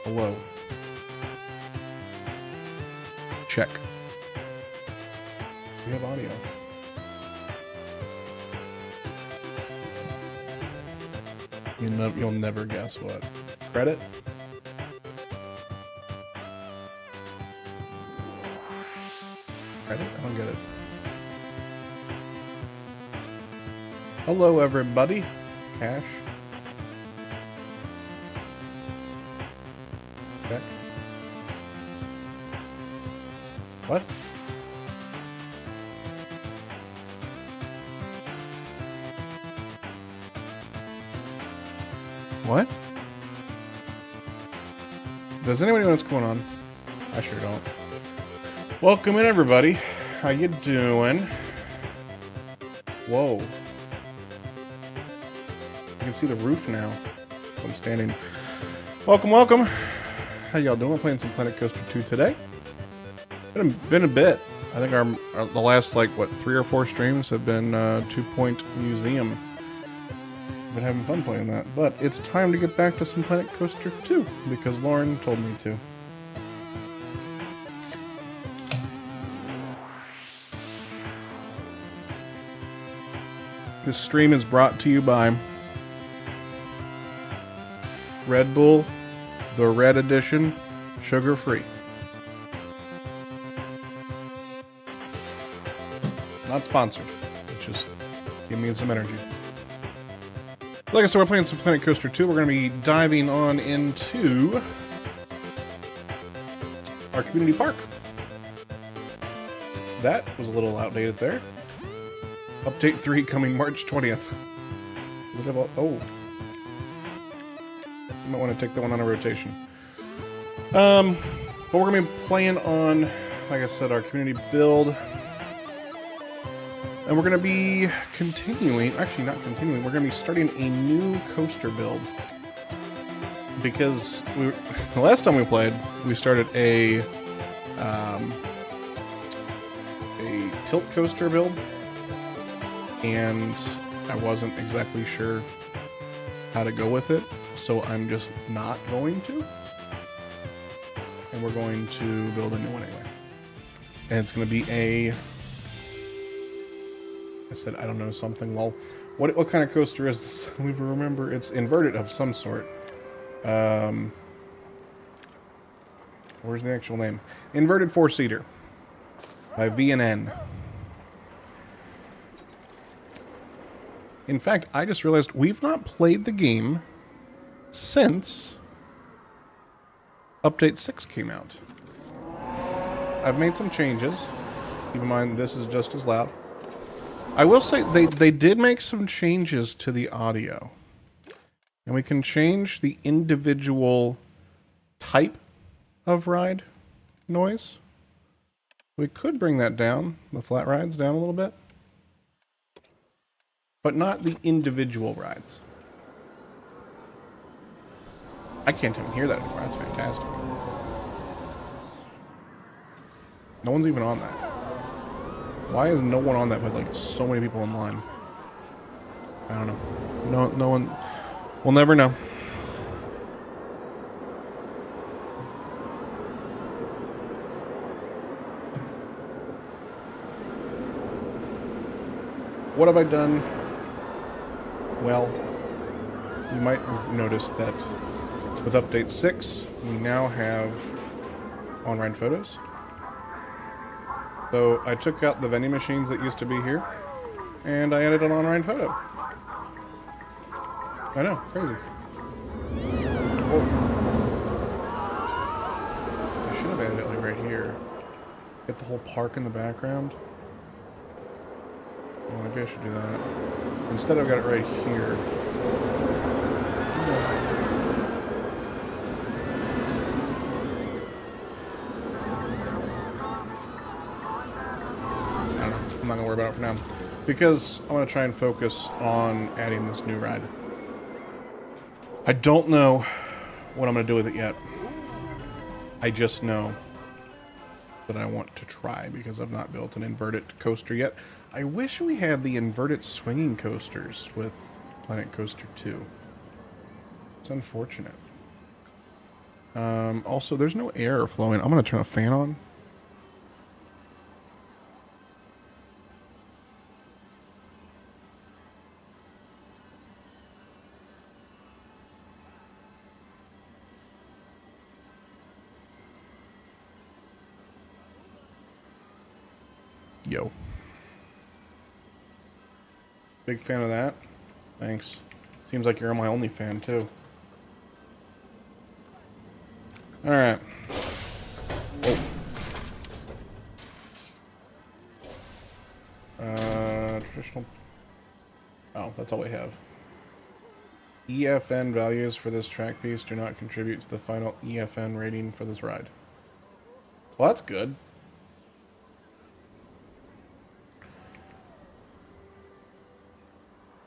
Hello. Check. We have audio. You'll never guess what. Credit? Credit? I don't get it. Hello, everybody. Cash. Check. What? What? Does anybody know what's going on? I sure don't. Welcome in, everybody. How you doing? Whoa. You can see the roof now. I'm standing. Welcome, welcome. How y'all doing? We're playing some Planet Coaster 2 today. Been a bit. I think the last, like, what, 3 or 4 streams have been 2 Point Museum. Been having fun playing that, but it's time to get back to some Planet Coaster 2 because Lauren told me to. This stream is brought to you by Red Bull, the Red Edition, sugar-free. Not sponsored. It's just give me some energy. Like I said, we're playing some Planet Coaster 2. We're going to be diving on into our community park. That was a little outdated there. Update 3 coming March 20th. Oh. You might want to take that one on a rotation. But we're going to be playing on, like I said, our community build. And we're going to be continuing, actually not continuing, we're going to be starting a new coaster build. Because the last time we played, we started a tilt coaster build. And I wasn't exactly sure how to go with it. So I'm just not going to. And we're going to build a new one anyway. And it's going to be a... I said, I don't know, something. Well, what kind of coaster is this? We remember it's inverted of some sort. Where's the actual name? Inverted 4-seater by V&N. In fact, I just realized we've not played the game since Update 6 came out. I've made some changes. Keep in mind, this is just as loud. I will say they did make some changes to the audio. And we can change the individual type of ride noise. We could bring that down, the flat rides down a little bit. But not the individual rides. I can't even hear that anymore. That's fantastic. No one's even on that. Why is no one on that with, like, so many people in line? I don't know. No one... We'll never know. What have I done? Well, you might have noticed that with Update 6, we now have on-ride photos. So I took out the vending machines that used to be here, and I added an on-ride photo. I know, crazy. Whoa. I should have added it like right here. Get the whole park in the background. Oh, maybe I should do that. Instead, I've got it right here. I'm not going to worry about it for now. Because I want to try and focus on adding this new ride. I don't know what I'm going to do with it yet. I just know that I want to try because I've not built an inverted coaster yet. I wish we had the inverted swinging coasters with Planet Coaster 2. It's unfortunate. Also, there's no air flowing. I'm going to turn a fan on. Yo. Big fan of that. Thanks. Seems like you're my only fan, too. Alright. Oh. Traditional... Oh, that's all we have. EFN values for this track piece do not contribute to the final EFN rating for this ride. Well, that's good.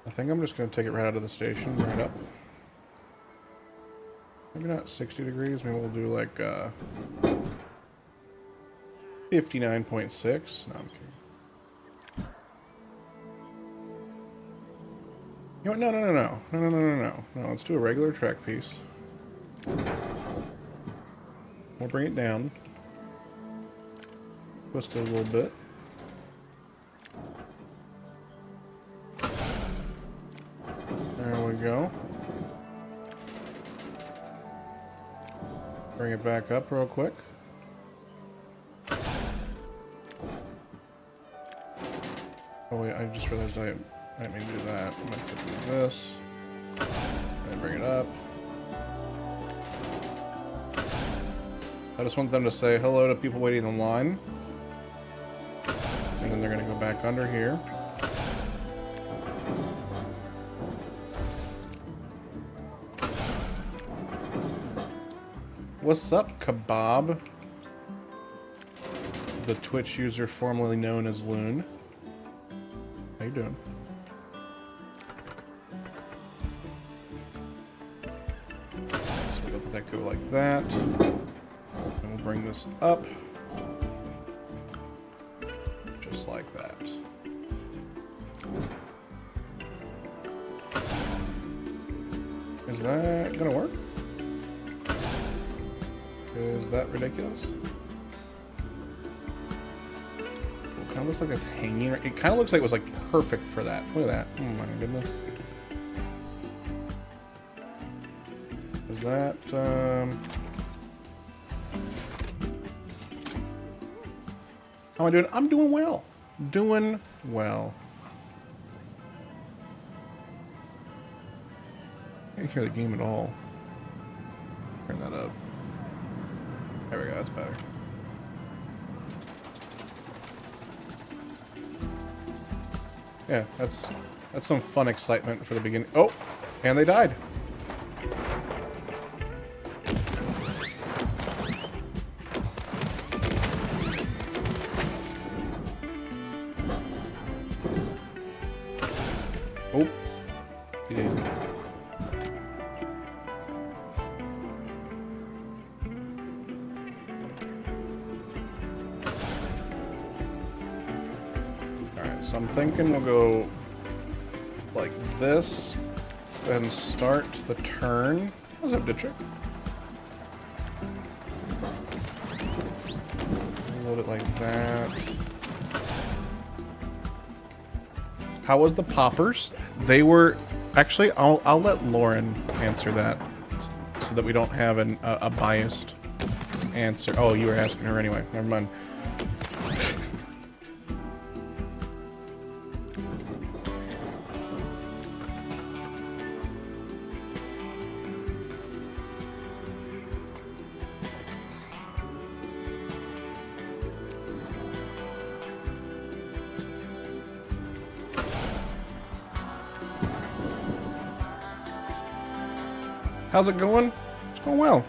I think I'm just going to take it right out of the station, right up. Maybe not 60 degrees. Maybe we'll do like 59.6. No, I'm kidding. You know what? No, let's do a regular track piece. We'll bring it down. Twist it a little bit. There we go. Bring it back up real quick. Oh wait, I just realized I didn't mean to do that. I'm going to do this. And bring it up. I just want them to say hello to people waiting in line. And then they're going to go back under here. What's up, Kebab? The Twitch user formerly known as Loon. How you doing? So we'll let that go like that. And we'll bring this up. Just like that. Is that gonna work? Is that ridiculous? It kind of looks like it's hanging. It kind of looks like it was like perfect for that. Look at that. Oh my goodness. Is that how am I doing? I'm doing well. Doing well. I can't hear the game at all. Turn that up. There we go, that's better. Yeah, that's some fun excitement for the beginning. Oh, and they died. Oh, he did. So I'm thinking we'll go like this. Go ahead and start the turn. What's up, Dittrick? Load it like that. How was the poppers? They were actually. I'll let Lauren answer that, so that we don't have a biased answer. Oh, you were asking her anyway. Never mind. How's it going? It's going well.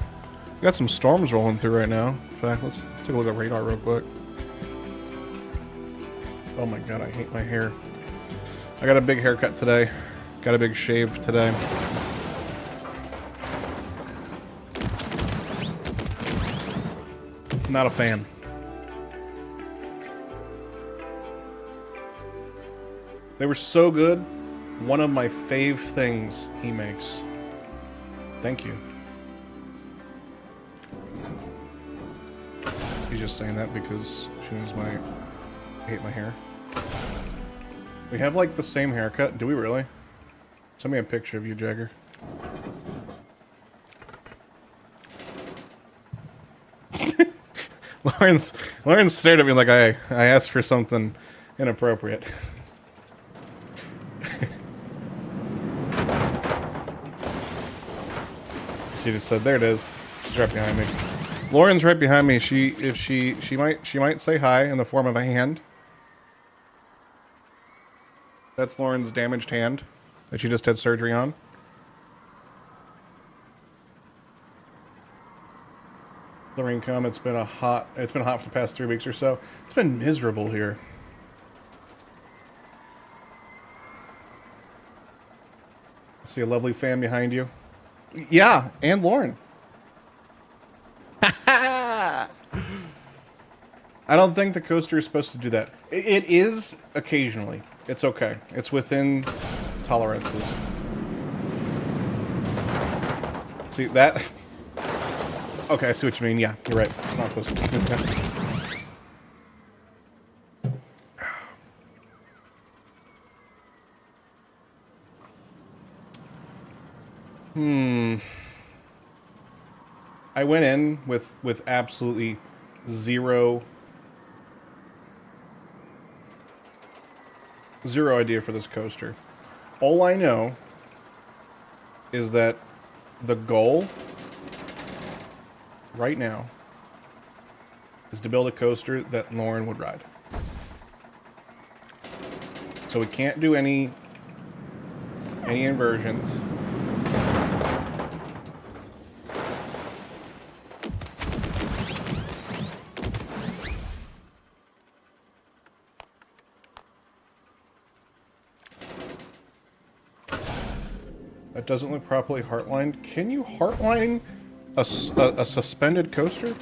We got some storms rolling through right now. In fact, let's take a look at radar real quick. Oh my god, I hate my hair. I got a big haircut today. Got a big shave today. Not a fan. They were so good. One of my fave things he makes. Thank you. She's just saying that because she knows I hate my hair. We have like the same haircut. Do we really? Send me a picture of you, Jagger. Lauren's stared at me like I asked for something inappropriate. She just said, "There it is." She's right behind me. Lauren's right behind me. She might say hi in the form of a hand. That's Lauren's damaged hand that she just had surgery on. Lorraine, come. It's been hot for the past 3 weeks or so. It's been miserable here. I see a lovely fan behind you. Yeah, and Lauren. I don't think the coaster is supposed to do that. It is occasionally. It's okay. It's within tolerances. See that? Okay, I see what you mean. Yeah, you're right. It's not supposed to. I went in with absolutely zero idea for this coaster. All I know is that the goal right now is to build a coaster that Lauren would ride. So we can't do any inversions. That doesn't look properly heartlined. Can you heartline a suspended coaster?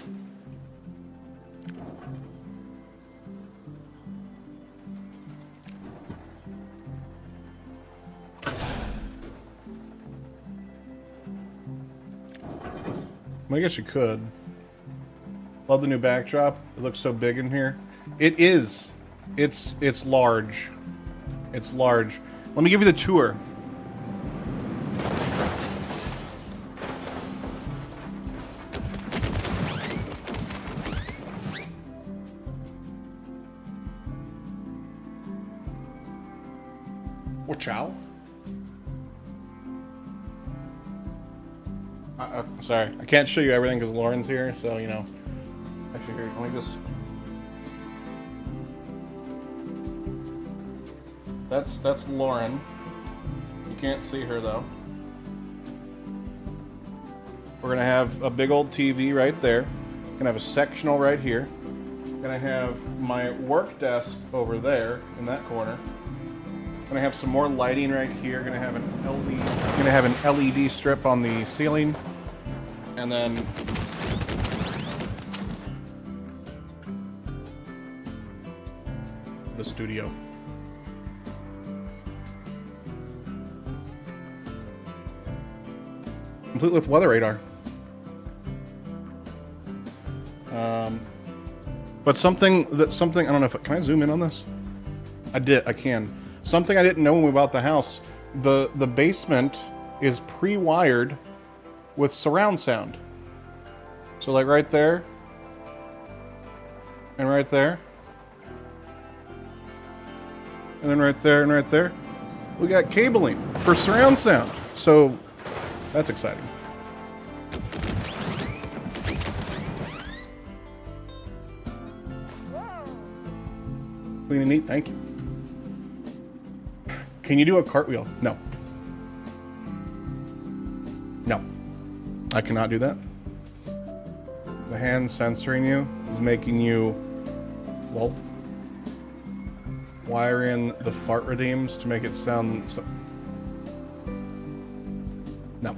I guess you could. Love the new backdrop. It looks so big in here. It is. It's large. It's large. Let me give you the tour. Ciao. Sorry, I can't show you everything because Lauren's here, so, you know. Actually, here, let me just... That's Lauren. You can't see her, though. We're going to have a big old TV right there. Going to have a sectional right here. Going to have my work desk over there in that corner. Gonna have some more lighting right here. Gonna have an LED strip on the ceiling, and then the studio. Complete with weather radar. But something I don't know if can I zoom in on this? I can. Something I didn't know when we bought the house, the basement is pre-wired with surround sound. So like right there, and right there, and then right there, and right there, we got cabling for surround sound. So that's exciting. Clean and neat, thank you. Can you do a cartwheel? No. No. I cannot do that. The hand censoring you is making you, well, wire in the fart redeems to make it sound so... No.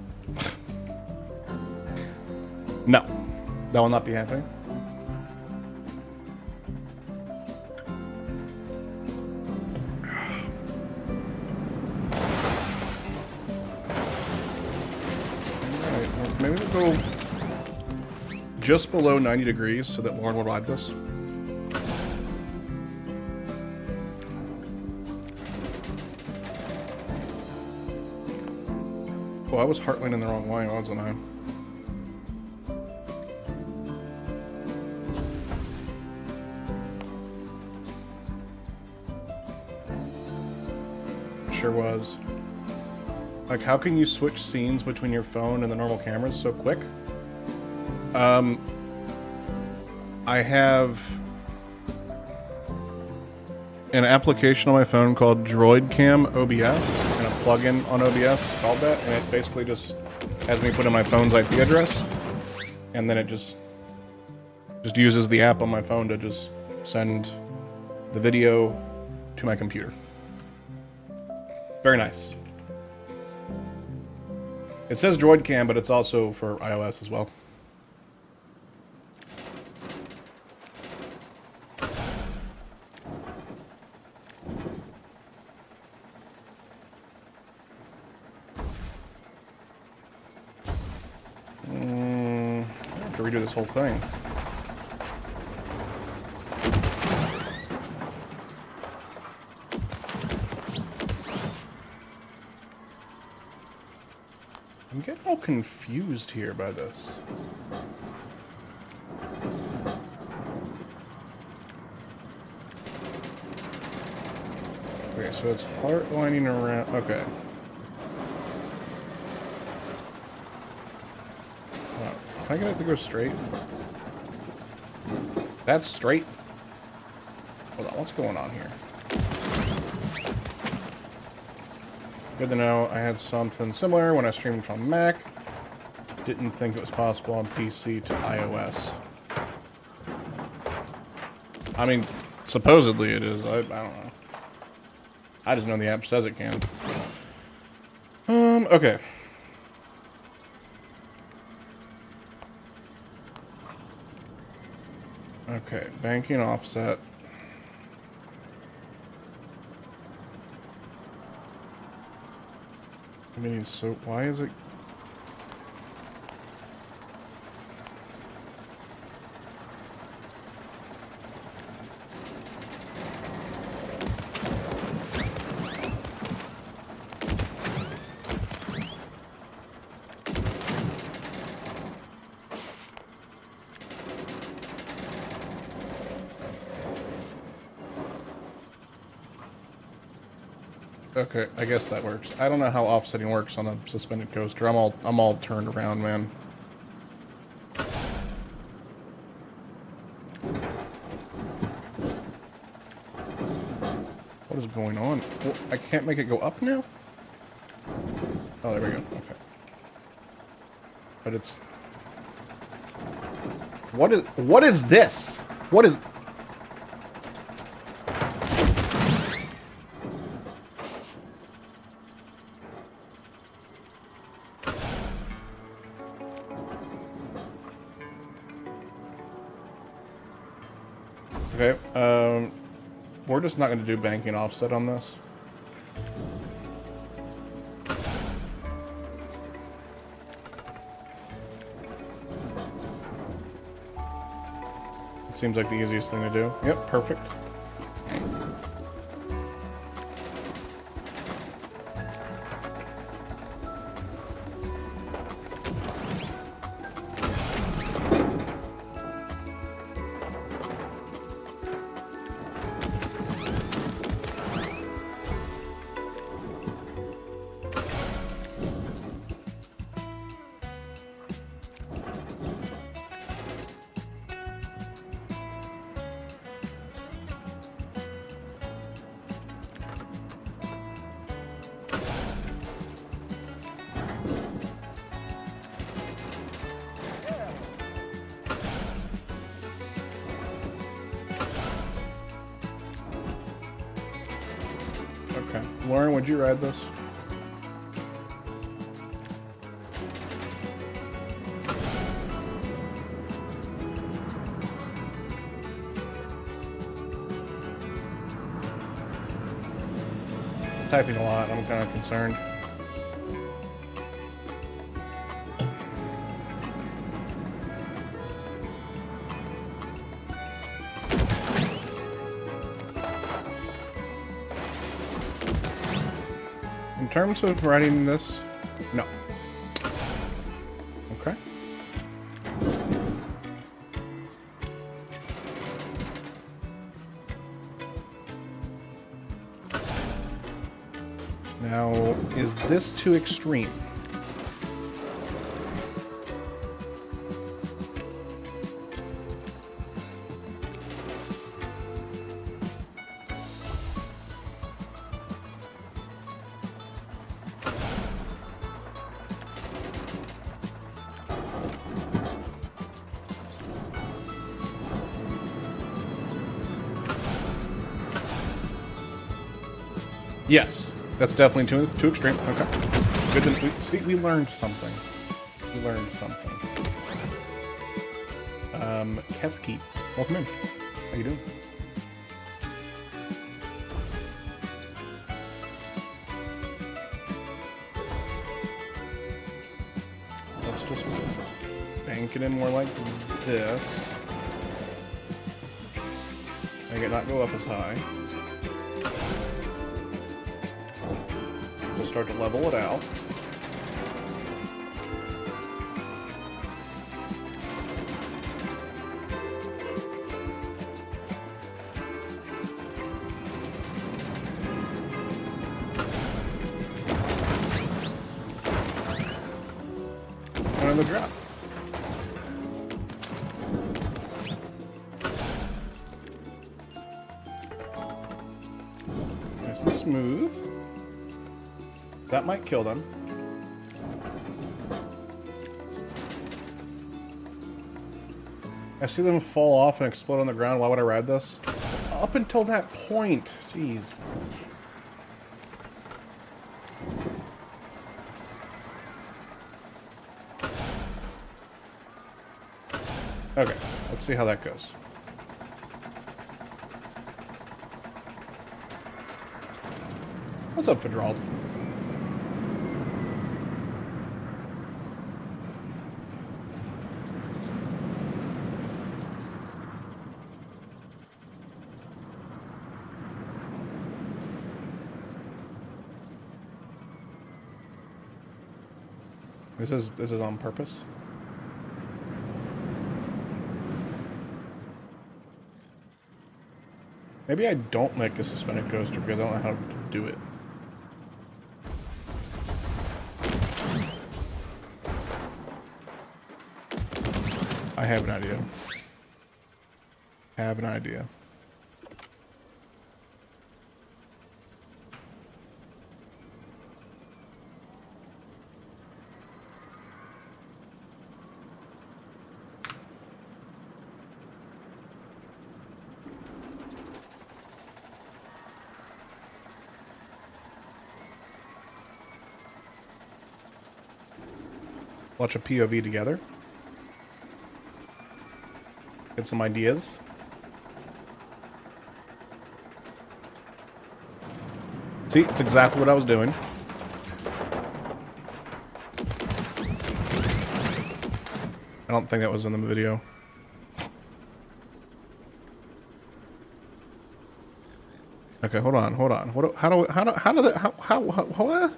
No. That will not be happening. just below 90 degrees so that Lauren will ride this. Oh, I was heartlining the wrong way, wasn't I? Sure was. Like, how can you switch scenes between your phone and the normal cameras so quick? I have an application on my phone called DroidCam OBS, and a plugin on OBS called that, and it basically just has me put in my phone's IP address, and then it just uses the app on my phone to just send the video to my computer. Very nice. It says DroidCam, but it's also for iOS as well. I have to redo this whole thing. I'm getting all confused here by this. Okay, so it's heart lining around. Okay. Can I get it to go straight? That's straight? Hold on, what's going on here? Good to know. I had something similar when I streamed from Mac. Didn't think it was possible on PC to iOS. I mean, supposedly it is. I don't know. I just know the app says it can. Okay. Okay, banking offset. I mean, so why is it? Okay, I guess that works. I don't know how offsetting works on a suspended coaster. I'm all turned around, man. What is going on? Well, I can't make it go up now? Oh, there we go. Okay. But it's... What is this? What is... Okay, we're just not going to do banking offset on this. It seems like the easiest thing to do. Yep, perfect. Okay. Lauren, would you ride this? Typing a lot, I'm kind of concerned. terms of writing this, no. Okay. Now, is this too extreme? Yes, that's definitely too extreme. Okay, good. We learned something. We learned something. Keski, welcome in. How you doing? Let's just bank it in more like this. Make it not go up as high. We'll start to level it out. And the drop. Nice and smooth. That might kill them. I see them fall off and explode on the ground. Why would I ride this? Up until that point. Jeez. Okay, let's see how that goes. What's up, Fidrald? This is on purpose. Maybe I don't make a suspended coaster because I don't know how to do it. I have an idea. Watch a POV together. Get some ideas. See, it's exactly what I was doing. I don't think that was in the video. Okay, hold on. What? What?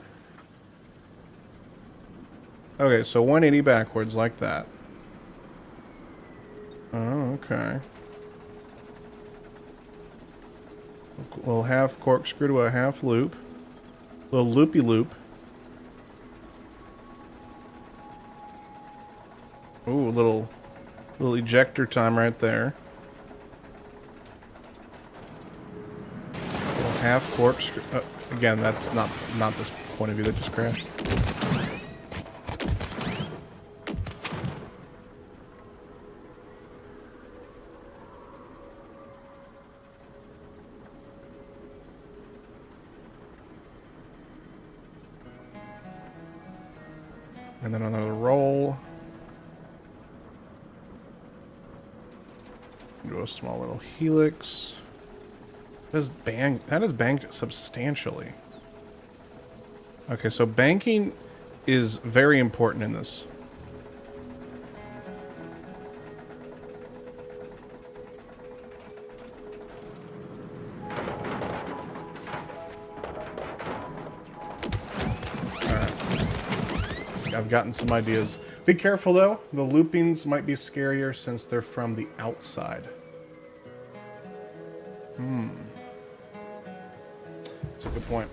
Okay, so 180 backwards like that. Oh, okay. We'll half corkscrew to a half loop. Little loopy loop. Ooh, little ejector time right there. Little half corkscrew. Again, that's not this point of view that just crashed. And then another roll. Do a small little helix. That is banked substantially. Okay, so banking is very important in this. I've gotten some ideas. Be careful though. The loopings might be scarier since they're from the outside. That's a good point.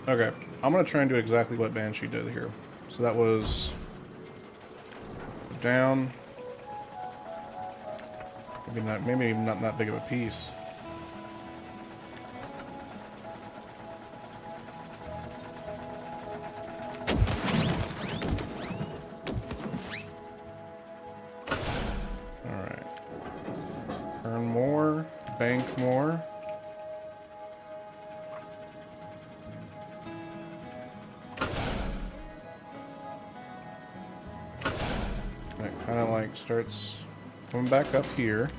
Okay, I'm gonna try and do exactly what Banshee did here. So that was down. Maybe even not that big of a piece. All right. Earn more, bank more. That kind of like starts coming back up here.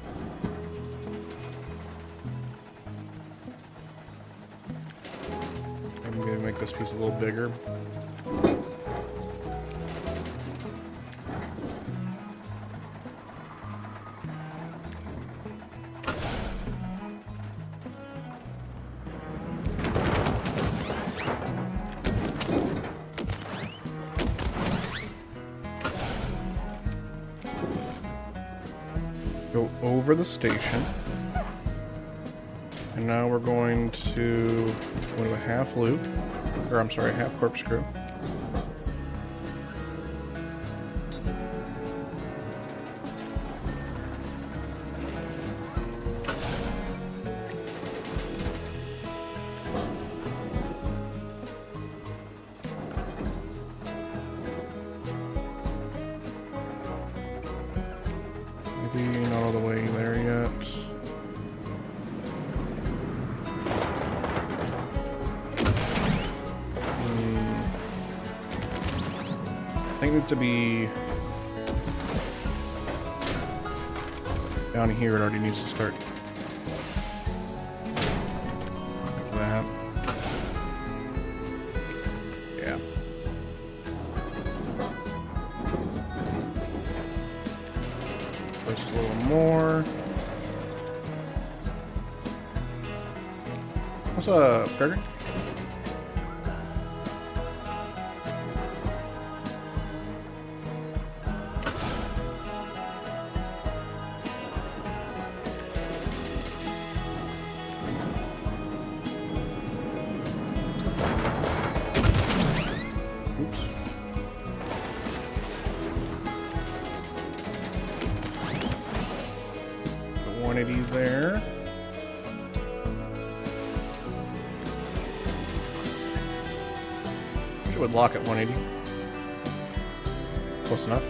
I'm going to make this piece a little bigger. Go over the station. And now we're going to go to a half loop. Or I'm sorry, half corkscrew. Maybe not all the way there yet. I think it needs to be down here. It already needs to start like that. Yeah. Just a little more. What's up, Gregor? Oops. The 180 there. Wish it would lock at 180. Close enough.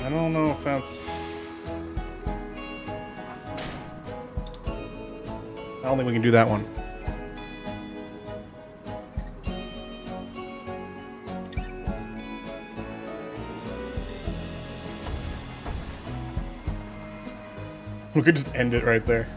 I don't know if that's... I don't think we can do that one. We could just end it right there.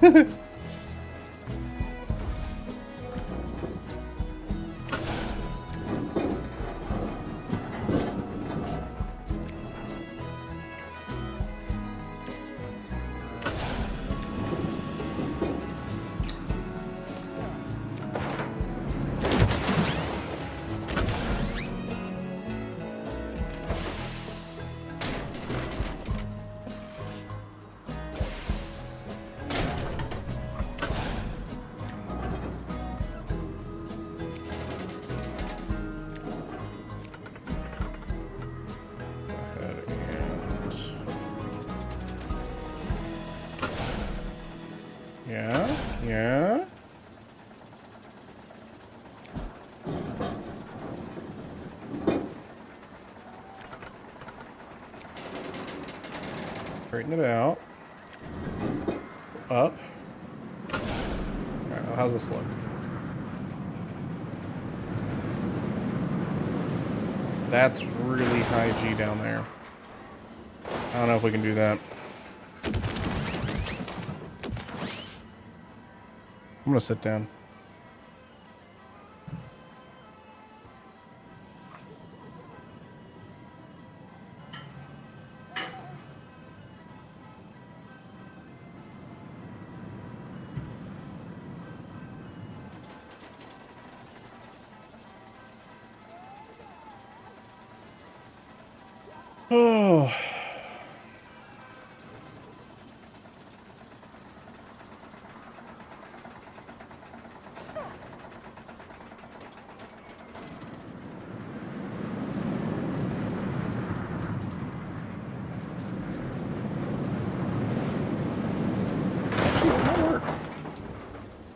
Yeah, yeah. Straighten it out. up. All right, well, how's this look? That's really high G down there. I don't know if we can do that. I'm gonna sit down. Oh. Actually, that might work.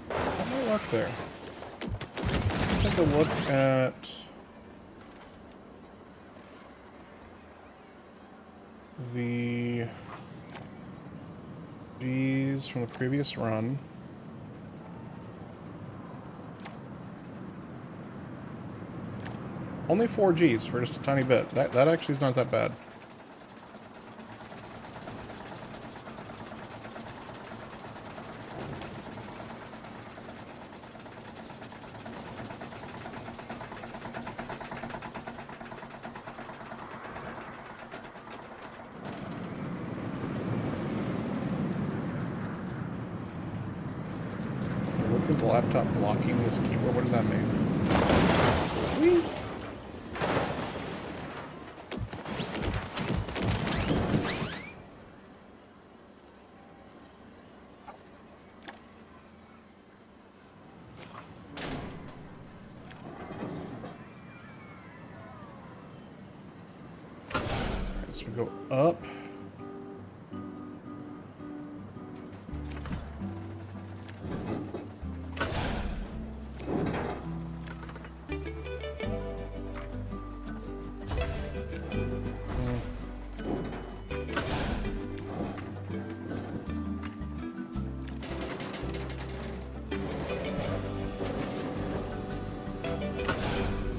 That might work there. Let's take a look at the G's from the previous run. Only 4 G's for just a tiny bit. That actually is not that bad. Look at the laptop blocking this keyboard. What does that mean? Whee! So we go up.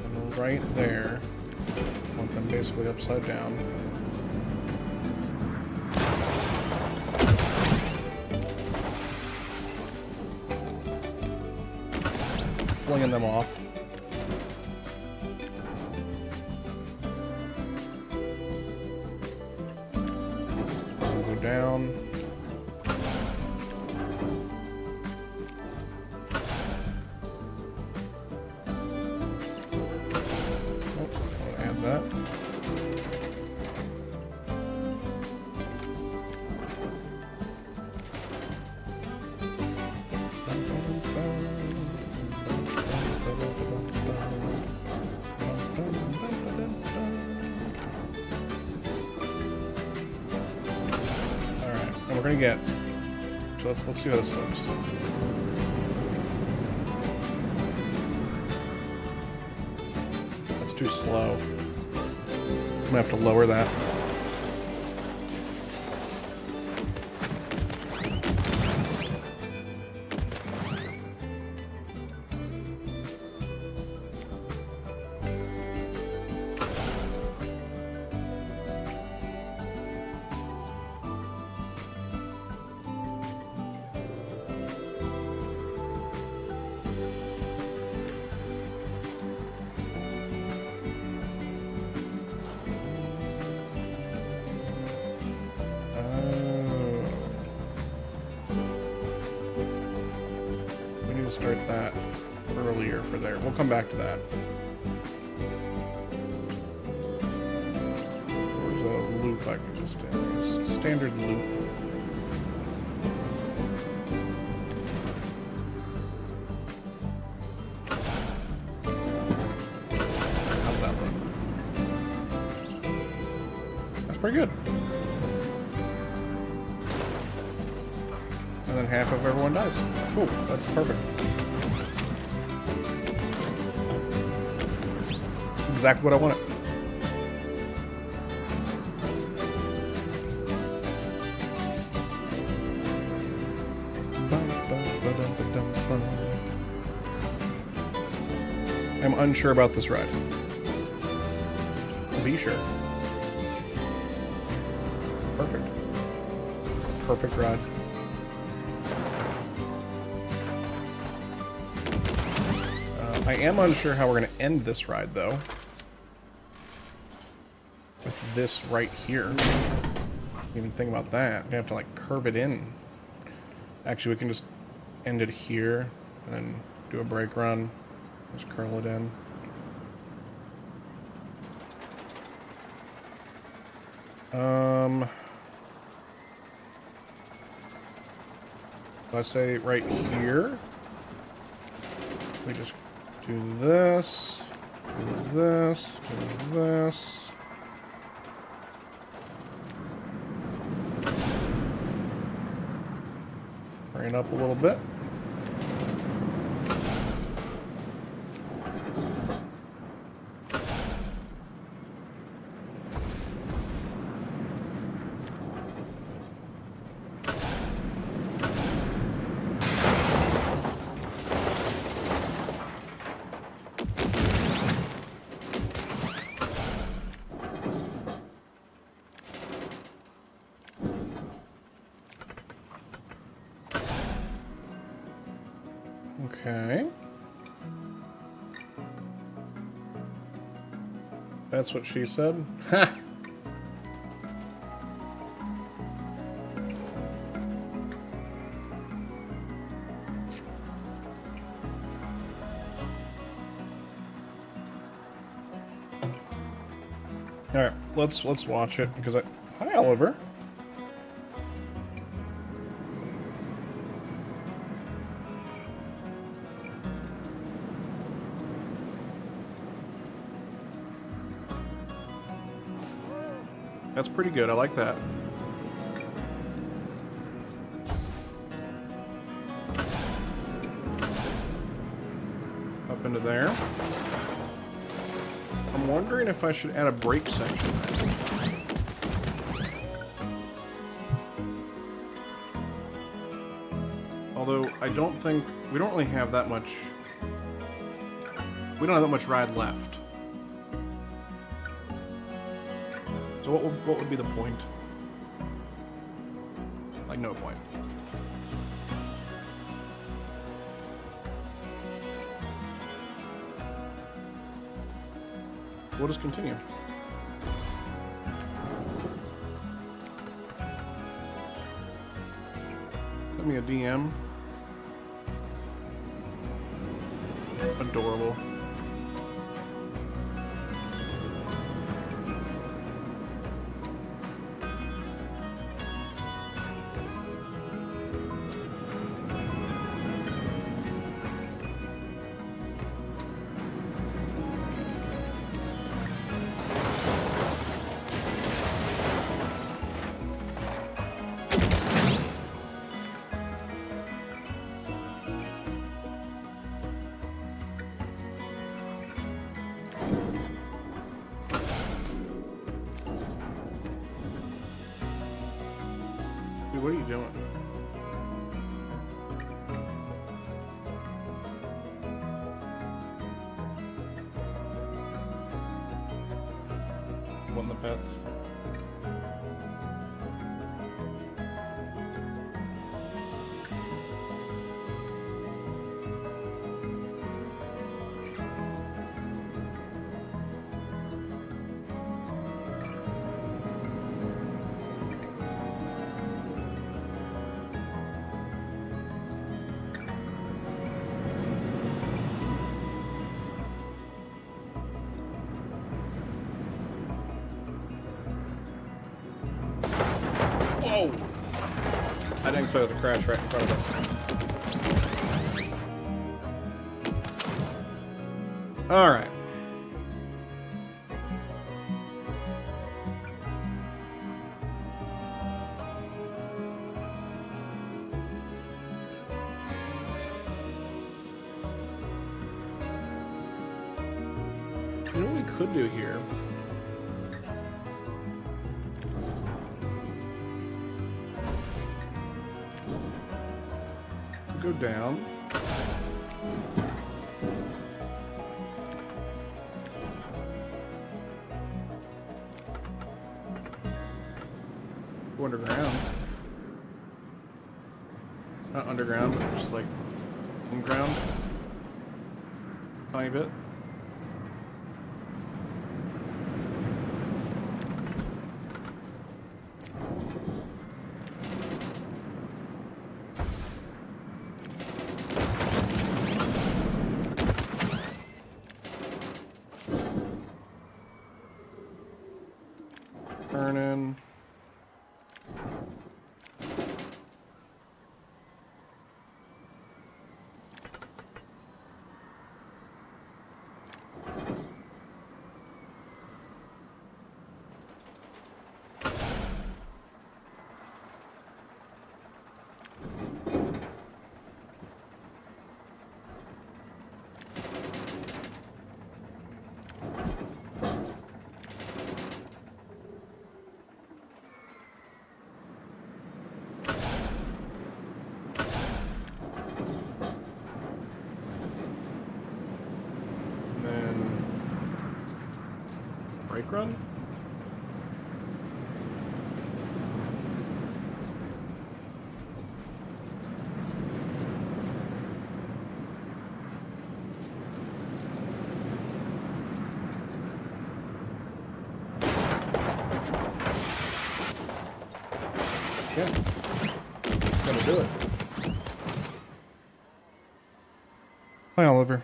And right there. Want them basically upside down. Flinging them off. Go down. Oh, I'll add that. We're gonna get. So let's see how this looks. That's too slow. I'm gonna have to lower that. Start that earlier for there. We'll come back to that. There's a loop I can just do. Standard loop. How's that look? That's pretty good. And then half of everyone dies. Cool. That's perfect. Exactly what I wanted. I'm unsure about this ride. Be sure. Perfect. Perfect ride. I am unsure how we're going to end this ride, though. With this right here. Didn't even think about that. We have to, like, curve it in. Actually, we can just end it here, and then do a brake run. Just curl it in. I say right here. We just do this, do this, do this. Bring it up a little bit. Okay. That's what she said. Ha! All right, let's watch it because I. Hi, Oliver. That's pretty good. I like that. Up into there. I'm wondering if I should add a brake section. Although I don't think we don't really have that much. We don't have that much ride left. So what would be the point? Like, no point. We'll just continue. Send me a DM. Adorable. Dude, what are you doing? One of the pets. Whoa! I didn't expect it to crash right in front of us. Alright. You know what we could do here? Go down. Go underground. Not underground, but just like ground. Tiny bit. Turning. Brake run? Yeah. Gotta do it. Hi, Oliver.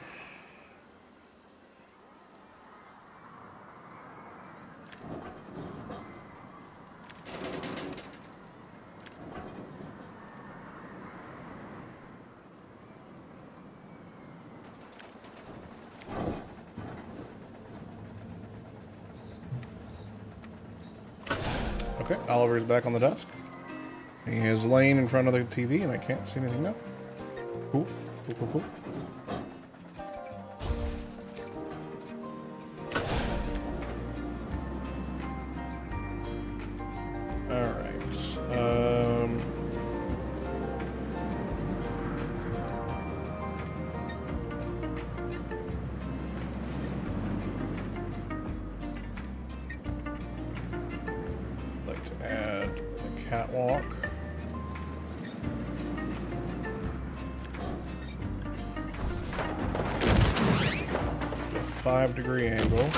Okay, Oliver's back on the desk. He is laying in front of the TV and I can't see anything now. Cool. Cool, cool, cool. Catwalk. A 5-degree angle.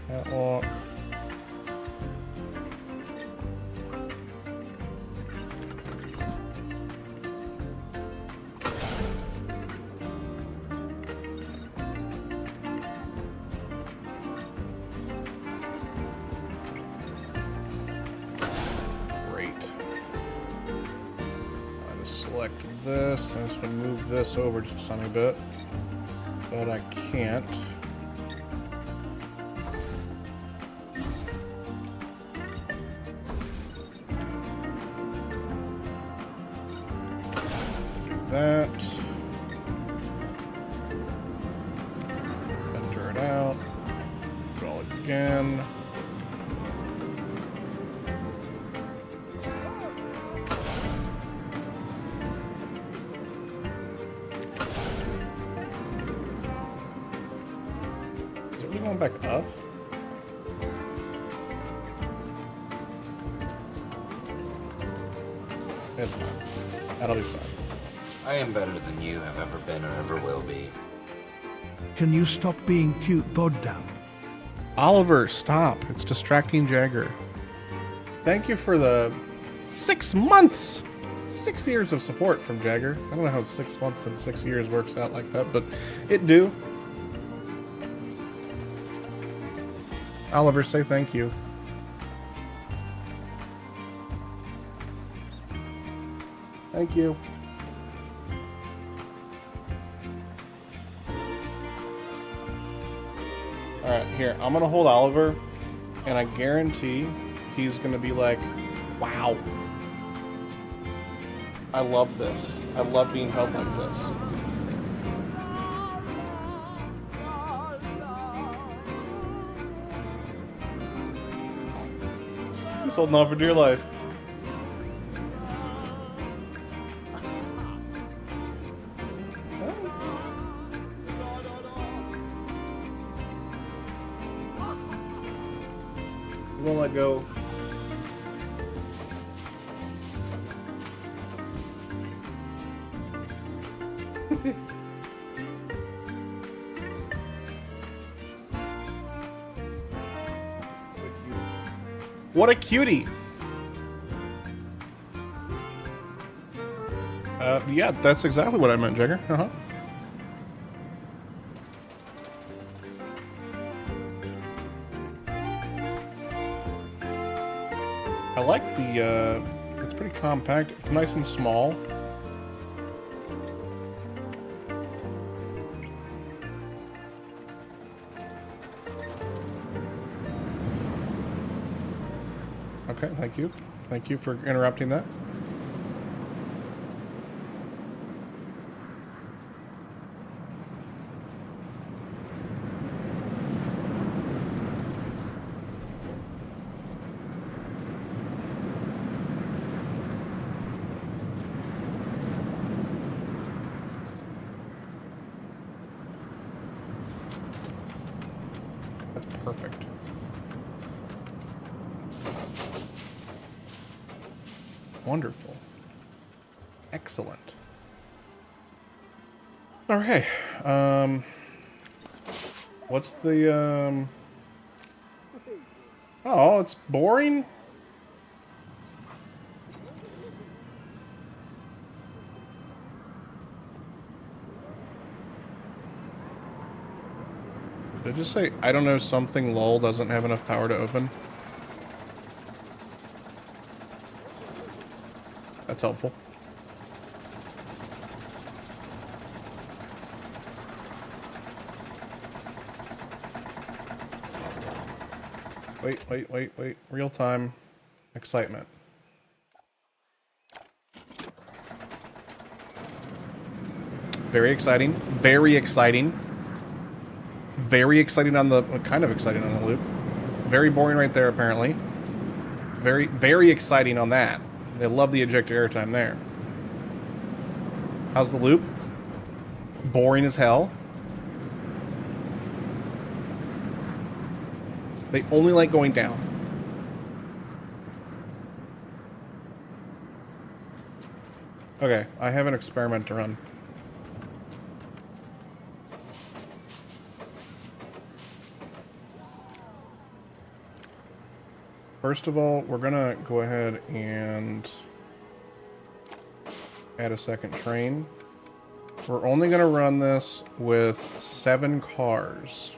Catwalk. Select this. I'm just going to move this over just a tiny bit, but I can't. Do that. Enter it out. Do it all again. Going back up? It's fine. That'll be fine. I am better than you have ever been or ever will be. Can you stop being cute, Goddown? Oliver, stop. It's distracting Jagger. Thank you for the 6 months! 6 years of support from Jagger. I don't know how 6 months and 6 years works out like that, but it do. Oliver, say thank you. Thank you. Alright, here. I'm gonna hold Oliver, and I guarantee he's gonna be like, wow. I love this. I love being held like this. He's holding on for dear life. won't let go. What a cutie! Yeah, that's exactly what I meant, Jagger. Uh-huh. I like the, it's pretty compact. It's nice and small. Okay, thank you. Thank you for interrupting that. That's perfect. Wonderful. Excellent. Okay. What's the, Oh, it's boring? Did I just say, I don't know, something lol doesn't have enough power to open? That's helpful. Wait. Real time excitement. Very exciting. Very exciting. Very exciting on the... kind of exciting on the loop. Very boring right there, apparently. Very exciting on that. They love the ejector airtime there. How's the loop? Boring as hell. They only like going down. Okay, I have an experiment to run. First of all, we're gonna go ahead and add a second train. We're only gonna run this with 7 cars.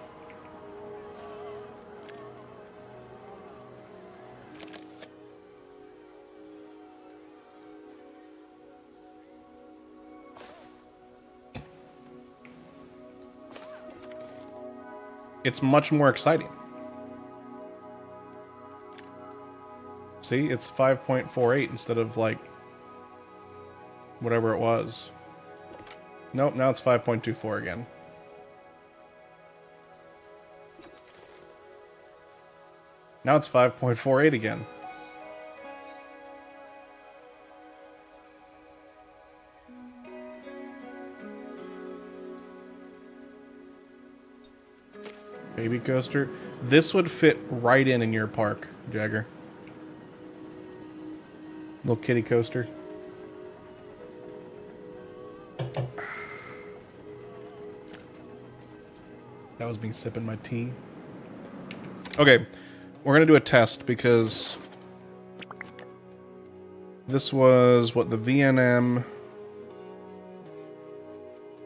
It's much more exciting. See, it's 5.48 instead of like whatever it was. Nope, now it's 5.24 again. Now it's 5.48 again. Baby coaster. This would fit right in your park, Jagger. Little kitty coaster. That was me sipping my tea. Okay, we're gonna do a test because this was what the VNM.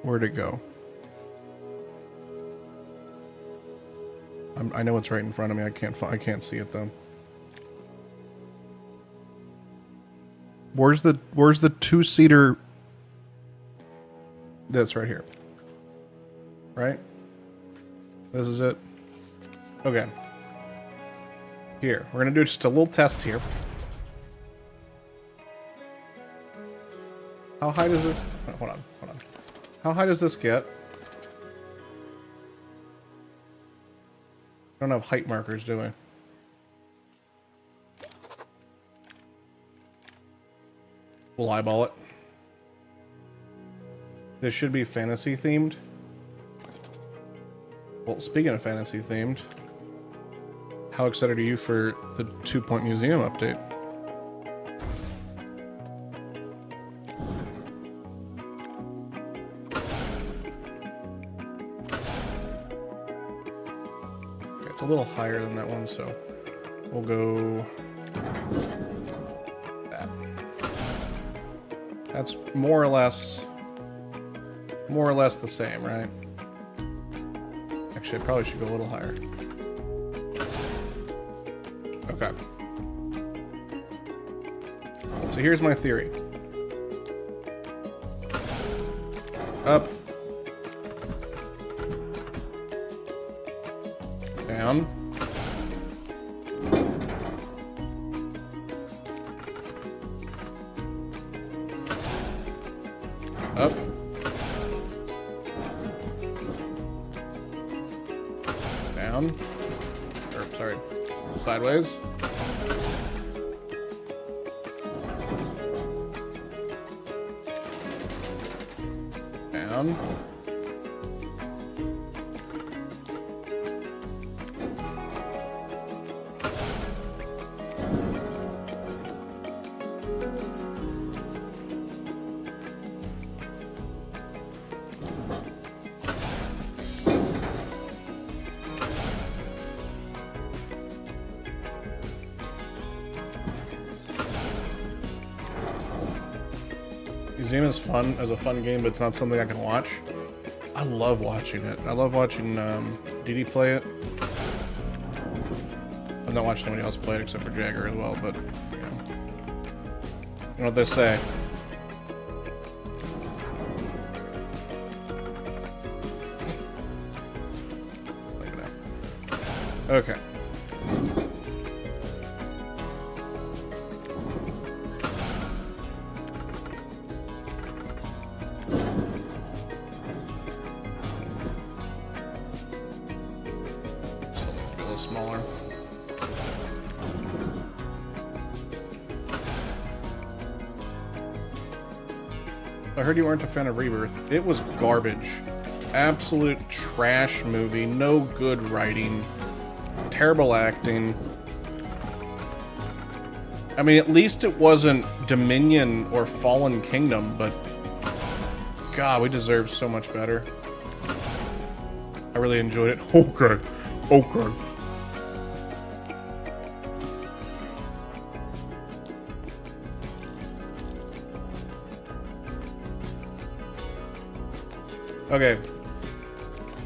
Where'd it go? I know it's right in front of me. I can't see it though. Where's the 2-seater? That's right here. Right? This is it. Okay. Here, we're gonna do just a little test here. How high does this? Oh, hold on. How high does this get? I don't have height markers, do I? We'll eyeball it. This should be fantasy themed. Well, speaking of fantasy themed, How excited are you for the 2-Point Museum update? Okay, it's a little higher than that one, so we'll go that. That's more or less the same, right? Actually, I probably should go a little higher. Okay. So here's my theory. Up. Down. Up. Down. Or, sorry. Sideways. Down. Museum is fun as a fun game, but it's not something I can watch. I love watching it. I love watching DD play it. I've not watched anybody else play it except for Jagger as well, but you know what they say. Okay. Smaller. I heard you weren't a fan of Rebirth. It was garbage. Absolute trash movie. No good writing. Terrible acting. I mean, at least it wasn't Dominion or Fallen Kingdom, but God, we deserve so much better. I really enjoyed it. Okay. Okay. Okay,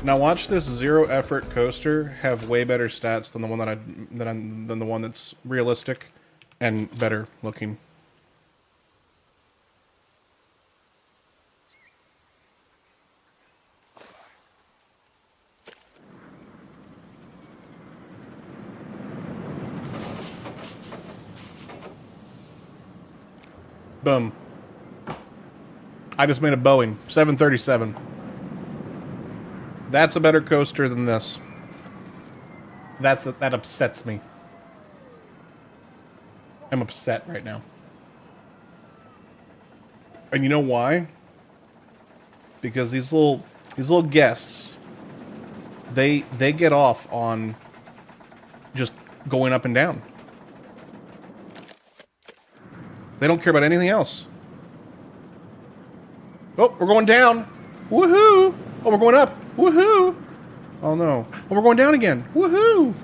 now watch this zero effort coaster have way better stats than the one than the one that's realistic and better looking. Boom. I just made a Boeing 737. That's a better coaster than this. That upsets me. I'm upset right now. And you know why? Because these little guests, they get off on just going up and down. They don't care about anything else. Oh, we're going down. Woohoo! Oh, we're going up. Woohoo! Oh no. Oh, we're going down again. Woohoo!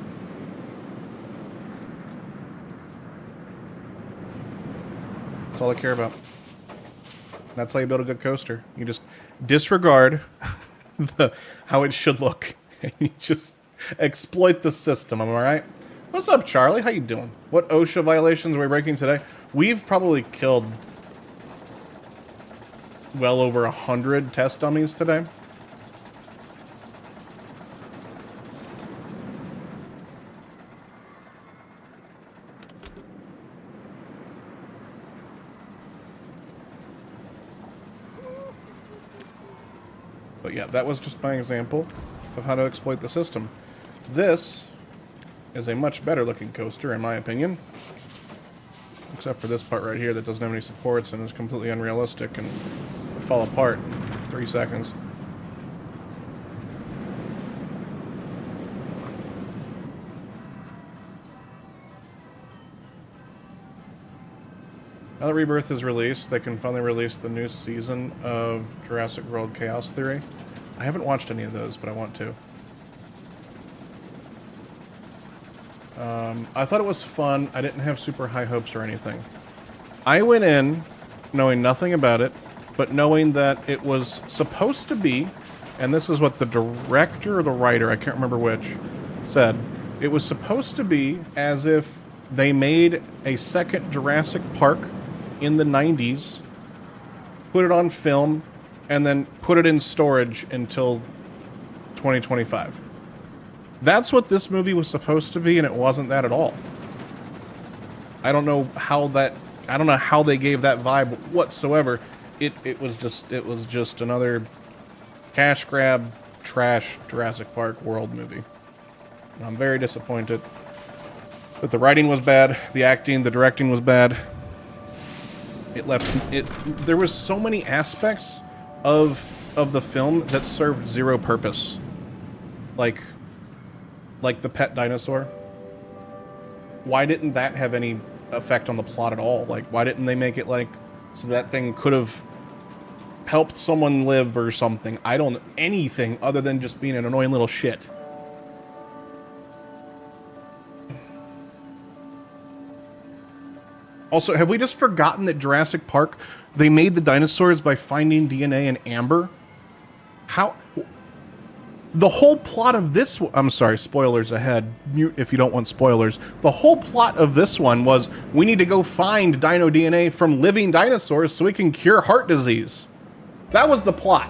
That's all I care about. That's how you build a good coaster. You just disregard how it should look. And you just exploit the system, am I right? What's up, Charlie? How you doing? What OSHA violations are we breaking today? We've probably killed well over 100 test dummies today. But yeah, that was just my example of how to exploit the system. This is a much better looking coaster, in my opinion. Except for this part right here that doesn't have any supports and is completely unrealistic and fall apart in 3 seconds. Now that Rebirth is released, they can finally release the new season of Jurassic World Chaos Theory. I haven't watched any of those, but I want to. I thought it was fun. I didn't have super high hopes or anything. I went in knowing nothing about it, but knowing that it was supposed to be, and this is what the director or the writer, I can't remember which, said, it was supposed to be as if they made a second Jurassic Park in the 90s, put it on film, and then put it in storage until 2025. That's what this movie was supposed to be, and it wasn't that at all. I don't know how they gave that vibe whatsoever. It was just another cash grab, trash Jurassic Park World movie. And I'm very disappointed. But the writing was bad, the acting, the directing was bad. There was so many aspects of the film that served zero purpose. Like the pet dinosaur. Why didn't that have any effect on the plot at all? Like, why didn't they make it like so that thing could have helped someone live or something? I don't anything other than just being an annoying little shit. Also, have we just forgotten that Jurassic Park, they made the dinosaurs by finding DNA in amber? How? The whole plot of this... I'm sorry, spoilers ahead, if you don't want spoilers. The whole plot of this one was, we need to go find dino DNA from living dinosaurs so we can cure heart disease. That was the plot.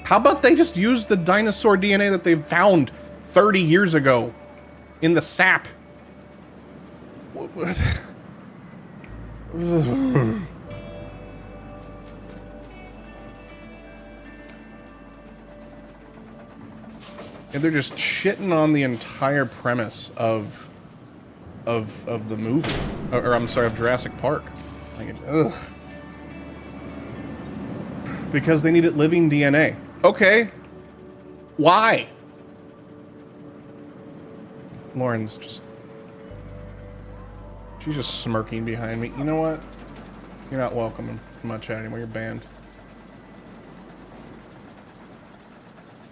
How about they just use the dinosaur DNA that they found 30 years ago in the sap? And they're just shitting on the entire premise of the movie, or I'm sorry, of Jurassic Park. Like, ugh. Because they needed living DNA. Okay. Why? Lauren's just... She's just smirking behind me. You know what? You're not welcome in my chat anymore. You're banned.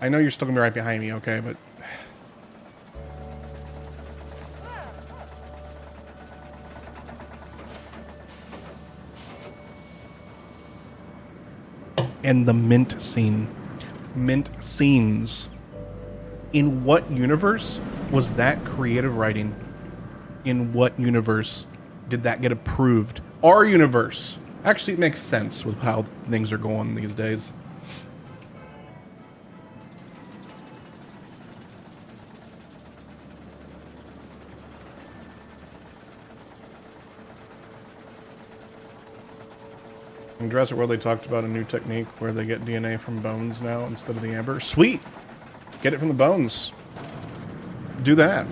I know you're still gonna be right behind me, okay, but... And the mint scene. Mint scenes. In what universe was that creative writing? In what universe did that get approved? Our universe. Actually, it makes sense with how things are going these days. In Jurassic World, they talked about a new technique where they get DNA from bones now instead of the amber. Sweet! Get it from the bones. Do that.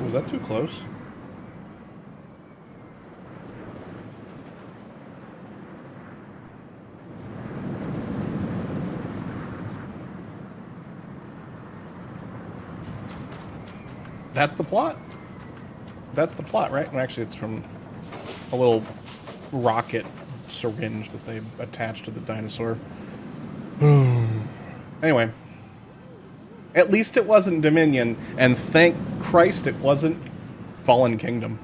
Was that too close? That's the plot. That's the plot, right? And actually, it's from a little rocket syringe that they attached to the dinosaur. Anyway. At least it wasn't Dominion, and thank Christ it wasn't Fallen Kingdom.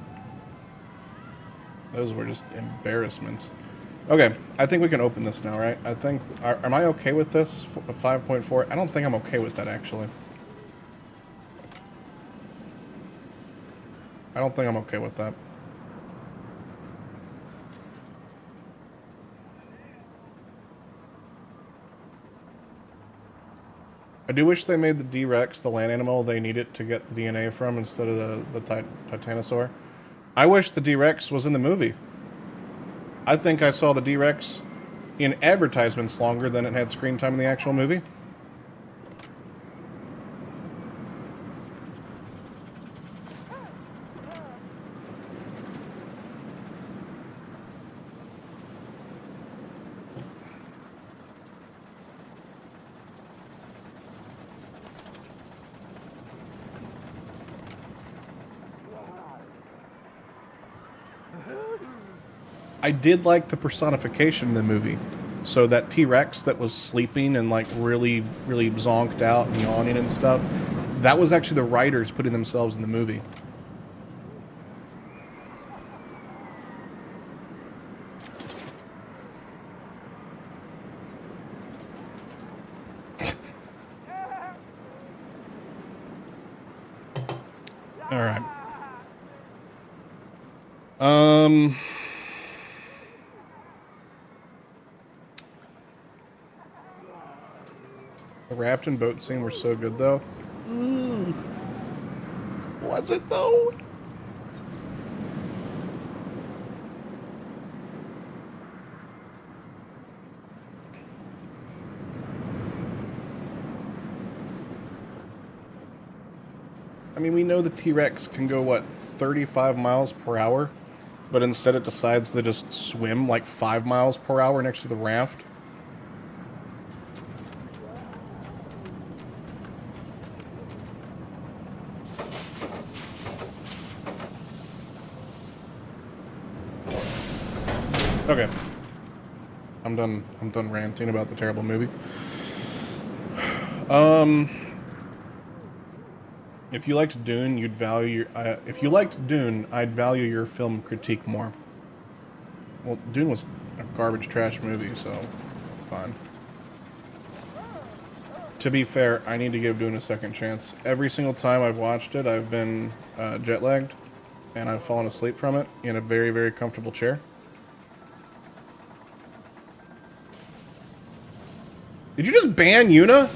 Those were just embarrassments. Okay, I think we can open this now, right? I think... Am I okay with this? 5.4? I don't think I'm okay with that, actually. I don't think I'm okay with that. I do wish they made the D-Rex the land animal they needed to get the DNA from instead of the Titanosaur. I wish the D-Rex was in the movie. I think I saw the D-Rex in advertisements longer than it had screen time in the actual movie. I did like the personification in the movie. So that T-Rex that was sleeping and like really, really zonked out and yawning and stuff, that was actually the writers putting themselves in the movie. All right. The raft and boat scene were so good, though. Ugh. Was it, though? I mean, we know the T-Rex can go, what, 35 miles per hour? But instead it decides to just swim like 5 miles per hour next to the raft. Okay. I'm done ranting about the terrible movie. If you liked Dune, you'd value your, if you liked Dune, I'd value your film critique more. Well, Dune was a garbage trash movie, so it's fine. To be fair, I need to give Dune a second chance. Every single time I've watched it, I've been jet lagged, and I've fallen asleep from it in a very, very comfortable chair. Did you just ban Yuna?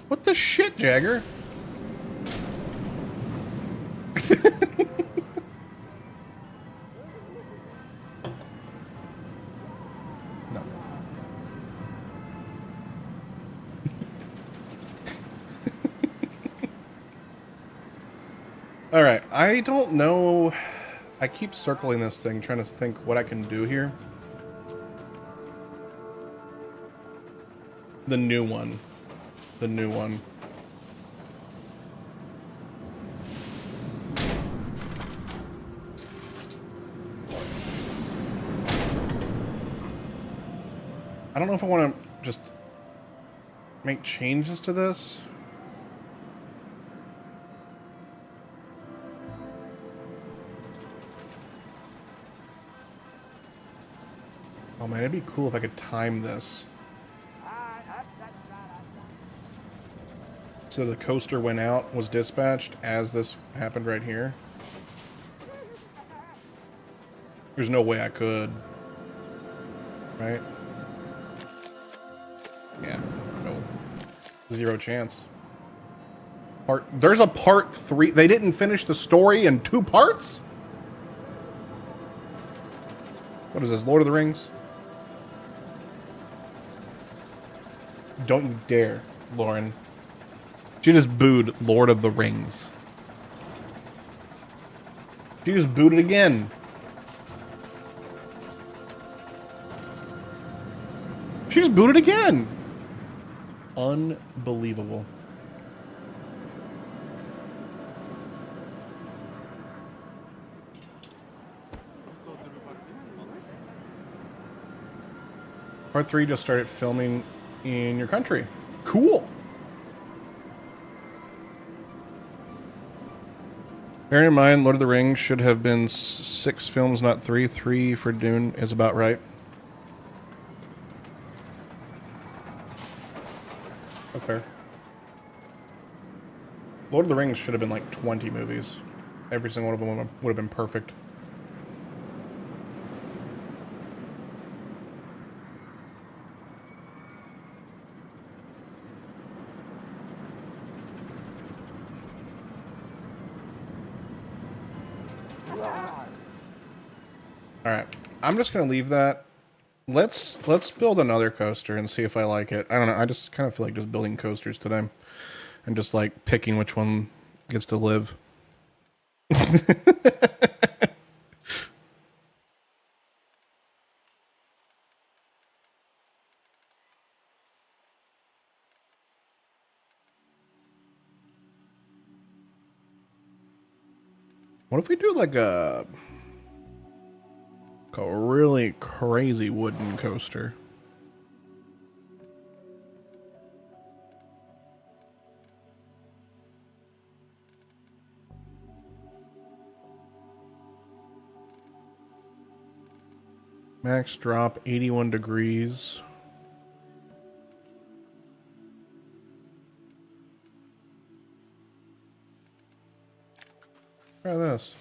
What the shit, Jagger? No. Alright, I don't know. I keep circling this thing, trying to think what I can do here. The new one. The new one. I don't know if I want to just make changes to this. Oh man, it'd be cool if I could time this. So the coaster went out, was dispatched as this happened right here. There's no way I could. Right? Yeah, no. Zero chance. There's a part 3. They didn't finish the story in 2 parts? What is this, Lord of the Rings? Don't you dare, Lauren. She just booed Lord of the Rings. She just booed it again. She just booted again. Unbelievable. Part 3 just started filming in your country. Cool. Bear in mind, Lord of the Rings should have been 6 films, not 3. 3 for Dune is about right. That's fair. Lord of the Rings should have been like 20 movies. Every single one of them would have been perfect. Alright, I'm just going to leave that. Let's build another coaster and see if I like it. I don't know, I just kind of feel like just building coasters today. And just like picking which one gets to live. What if we do like a... A really crazy wooden coaster. Max drop 81 degrees. Try this.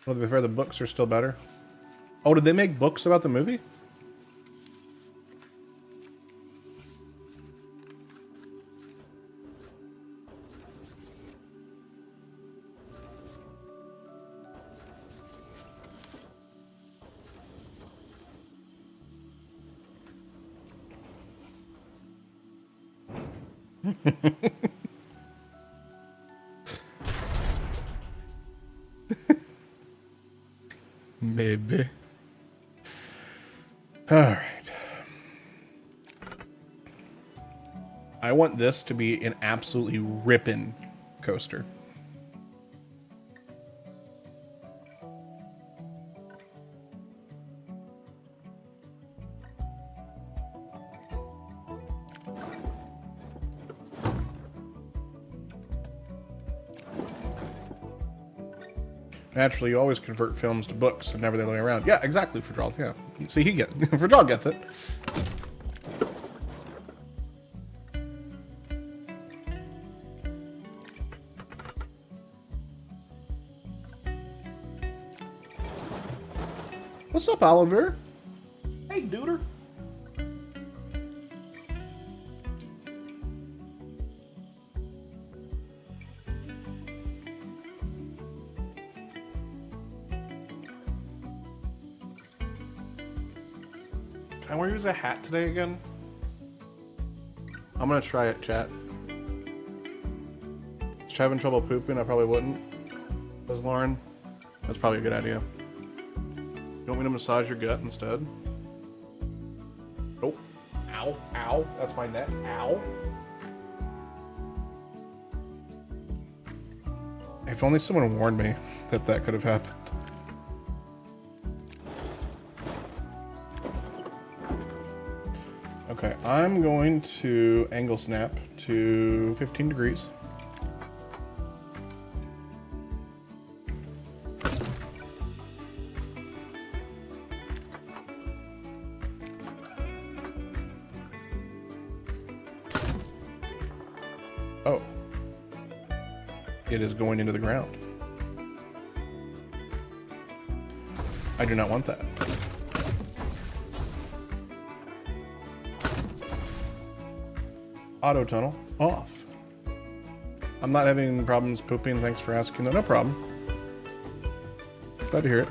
Well, to be fair, the books are still better. Oh, did they make books about the movie? Maybe. All right. I want this to be an absolutely ripping coaster. Naturally, you always convert films to books and never the other way around. Yeah, exactly, Ferdal. Yeah. See, he gets Ferdal gets it. What's up, Oliver? Hey, duder. Can I wear use a hat today again? I'm gonna try it, chat. Just having trouble pooping, I probably wouldn't. Says Lauren. That's probably a good idea. You want me to massage your gut instead? Nope. Ow. Ow. That's my neck. Ow. If only someone warned me that that could have happened. Okay, I'm going to angle snap to 15 degrees. Oh. It is going into the ground. I do not want that. Auto tunnel off. I'm not having problems pooping. Thanks for asking. No problem. Glad to hear it.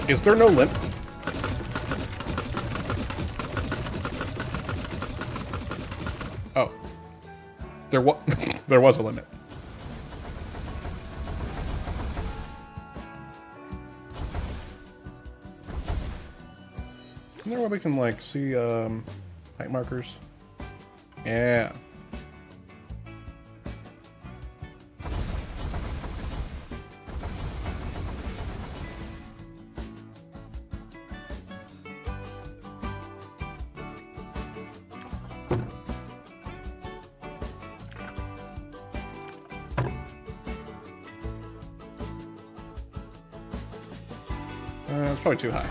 Is there no limit? Oh. There was there was a limit. Isn't there where we can like see height markers? Yeah. It's probably too high.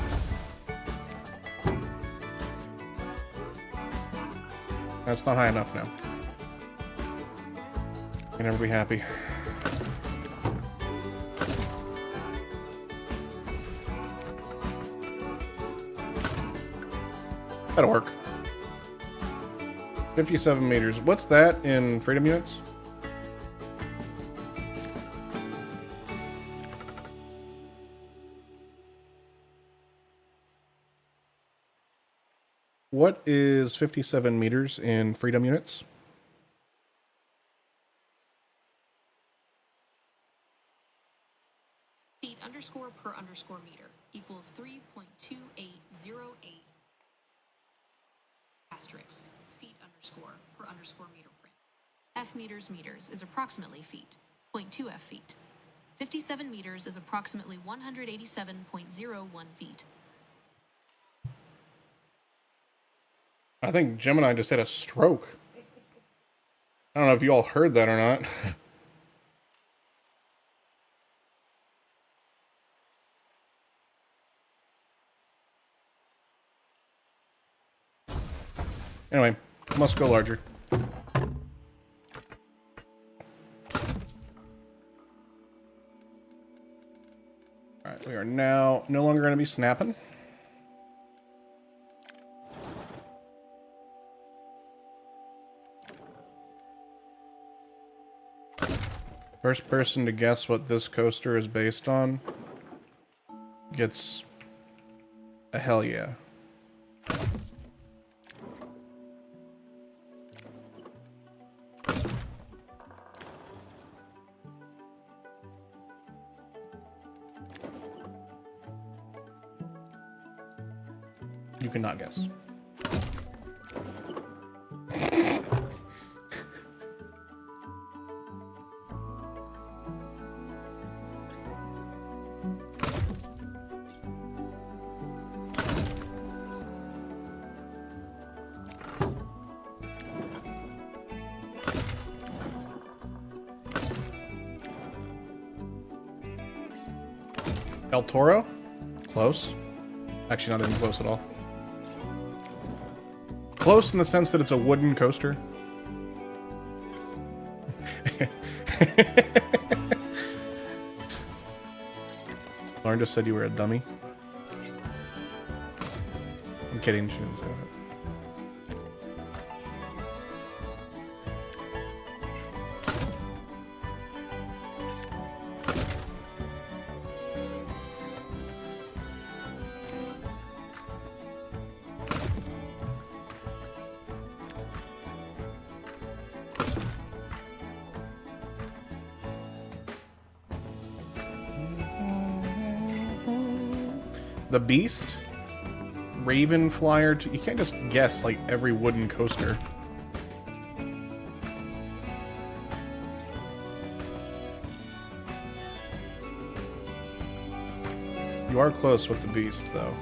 That's not high enough now. Can never be happy. That'll work. 57 meters. What's that in freedom units? What is 57 meters in freedom units? Feet underscore per underscore meter equals 3.2808 asterisk feet underscore per underscore meter print. F meters is approximately feet, 0.2 F feet. 57 meters is approximately 187.01 feet. I think Gemini just had a stroke. I don't know if you all heard that or not. Anyway, must go larger. Alright, we are now no longer going to be snapping. First person to guess what this coaster is based on gets a hell yeah. You cannot guess. El Toro? Close. Actually, not even close at all. Close in the sense that it's a wooden coaster. Lauren just said you were a dummy. I'm kidding, she didn't say that. The Beast, Raven Flyer. You can't just guess like every wooden coaster. You are close with the Beast, though.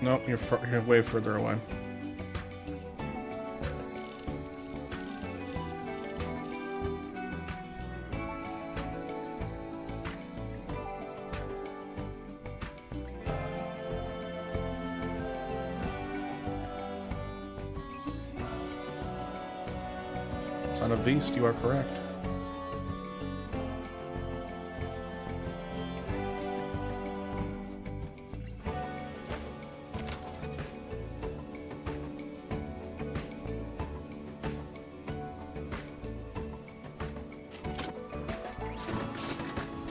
Nope, you're way further away. Son of Beast, you are correct.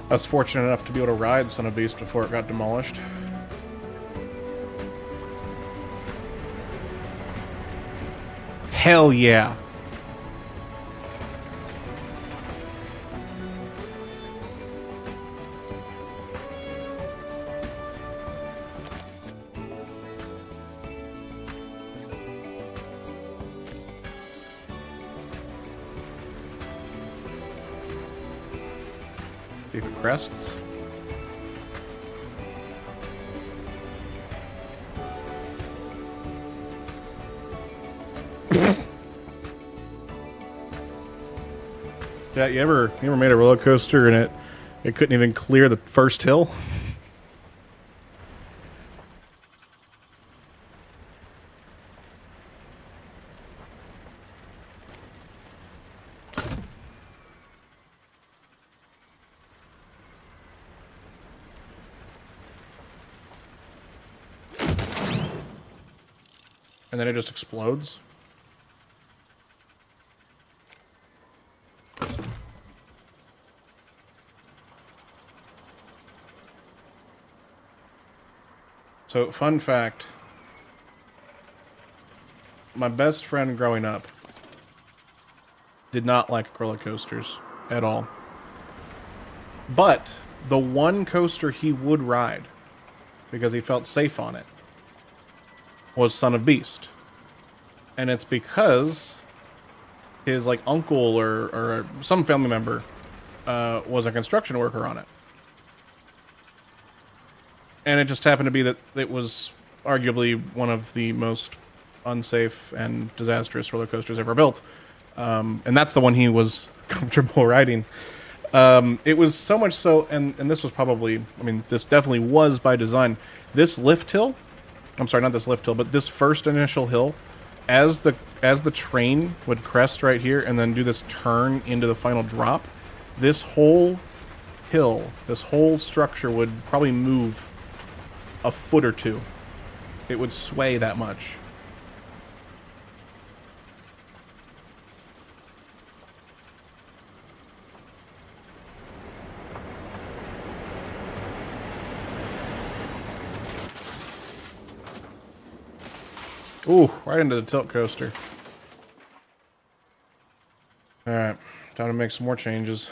I was fortunate enough to be able to ride Son of Beast before it got demolished. Hell yeah. See if it crests. Yeah, you ever made a roller coaster and it couldn't even clear the first hill? and then it just explodes. So, fun fact. My best friend growing up did not like roller coasters at all. But the one coaster he would ride, because he felt safe on it, was Son of Beast. And it's because his like uncle or some family member was a construction worker on it. And it just happened to be that it was arguably one of the most unsafe and disastrous roller coasters ever built. And that's the one he was comfortable riding. It was so much so, and this was probably, I mean, this definitely was by design. This lift hill, I'm sorry, not this lift hill, but this first initial hill, as the train would crest right here and then do this turn into the final drop, this whole hill, this whole structure would probably move a foot or two. It would sway that much. Ooh, right into the tilt coaster. Alright, time to make some more changes.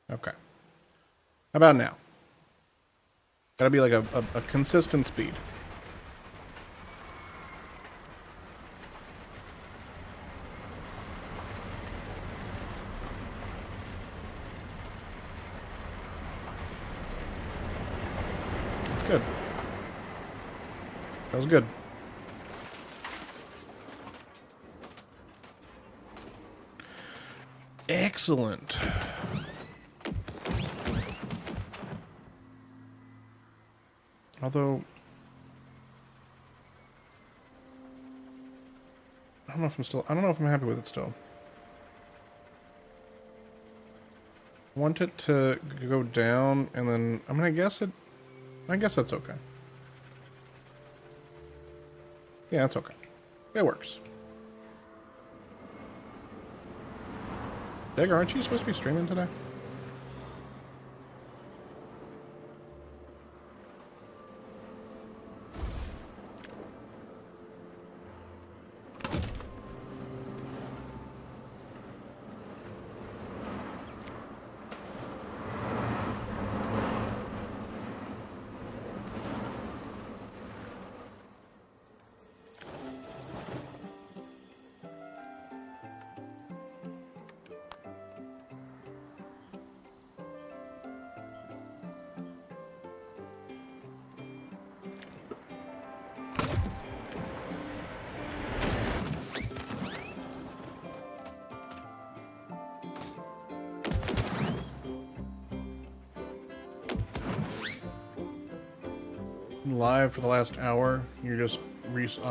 Okay. How about now? Gotta be like a consistent speed. That's good. That was good. Excellent. Although, I don't know if I'm happy with it still. I want it to go down and then, I mean, I guess that's okay. Yeah, that's okay. It works. Digger, aren't you supposed to be streaming today? Live for the last hour. You're just we're just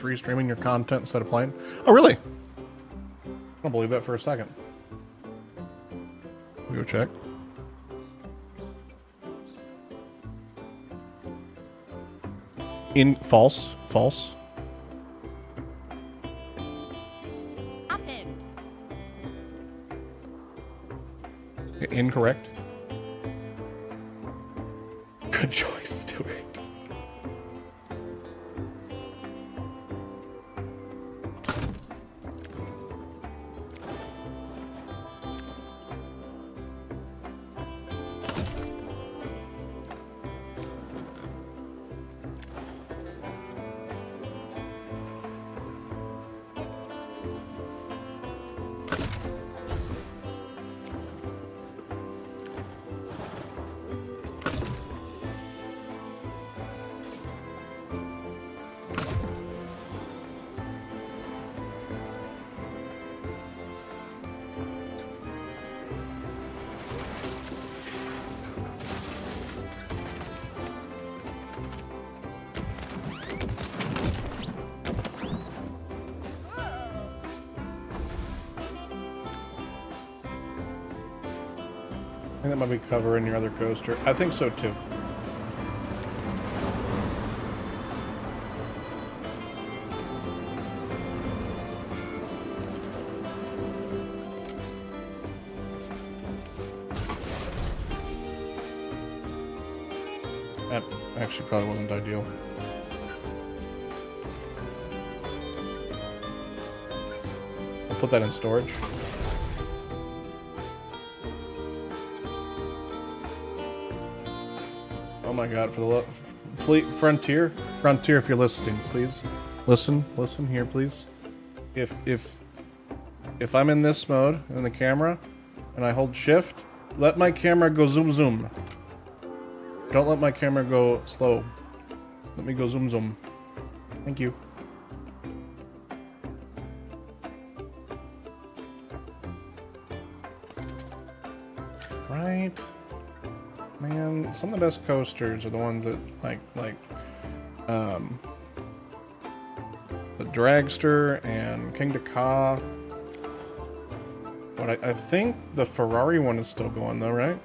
restreaming your content instead of playing. Oh, really? I don't believe that for a second. We go check. False. Happened. Incorrect. Good choice, Stuart. think that might be covering your other coaster. I think so too. That actually probably wasn't ideal. I'll put that in storage. Oh my god, for the love... Please, Frontier, if you're listening, please. Listen here, please. If I'm in this mode, in the camera, and I hold shift, let my camera go zoom zoom. Don't let my camera go slow. Let me go zoom zoom. Thank you. Right? Man, some of the best coasters are the ones that the Dragster and King Ka. But I think the Ferrari one is still going though, right?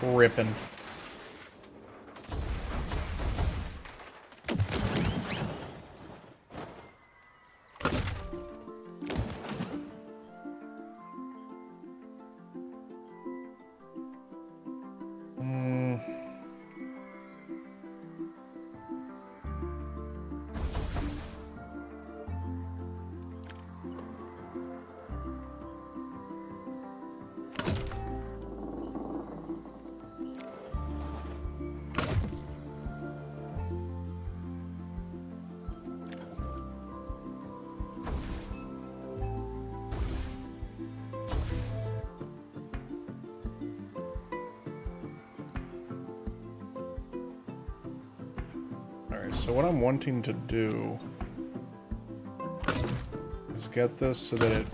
Ripping. So what I'm wanting to do is get this so that it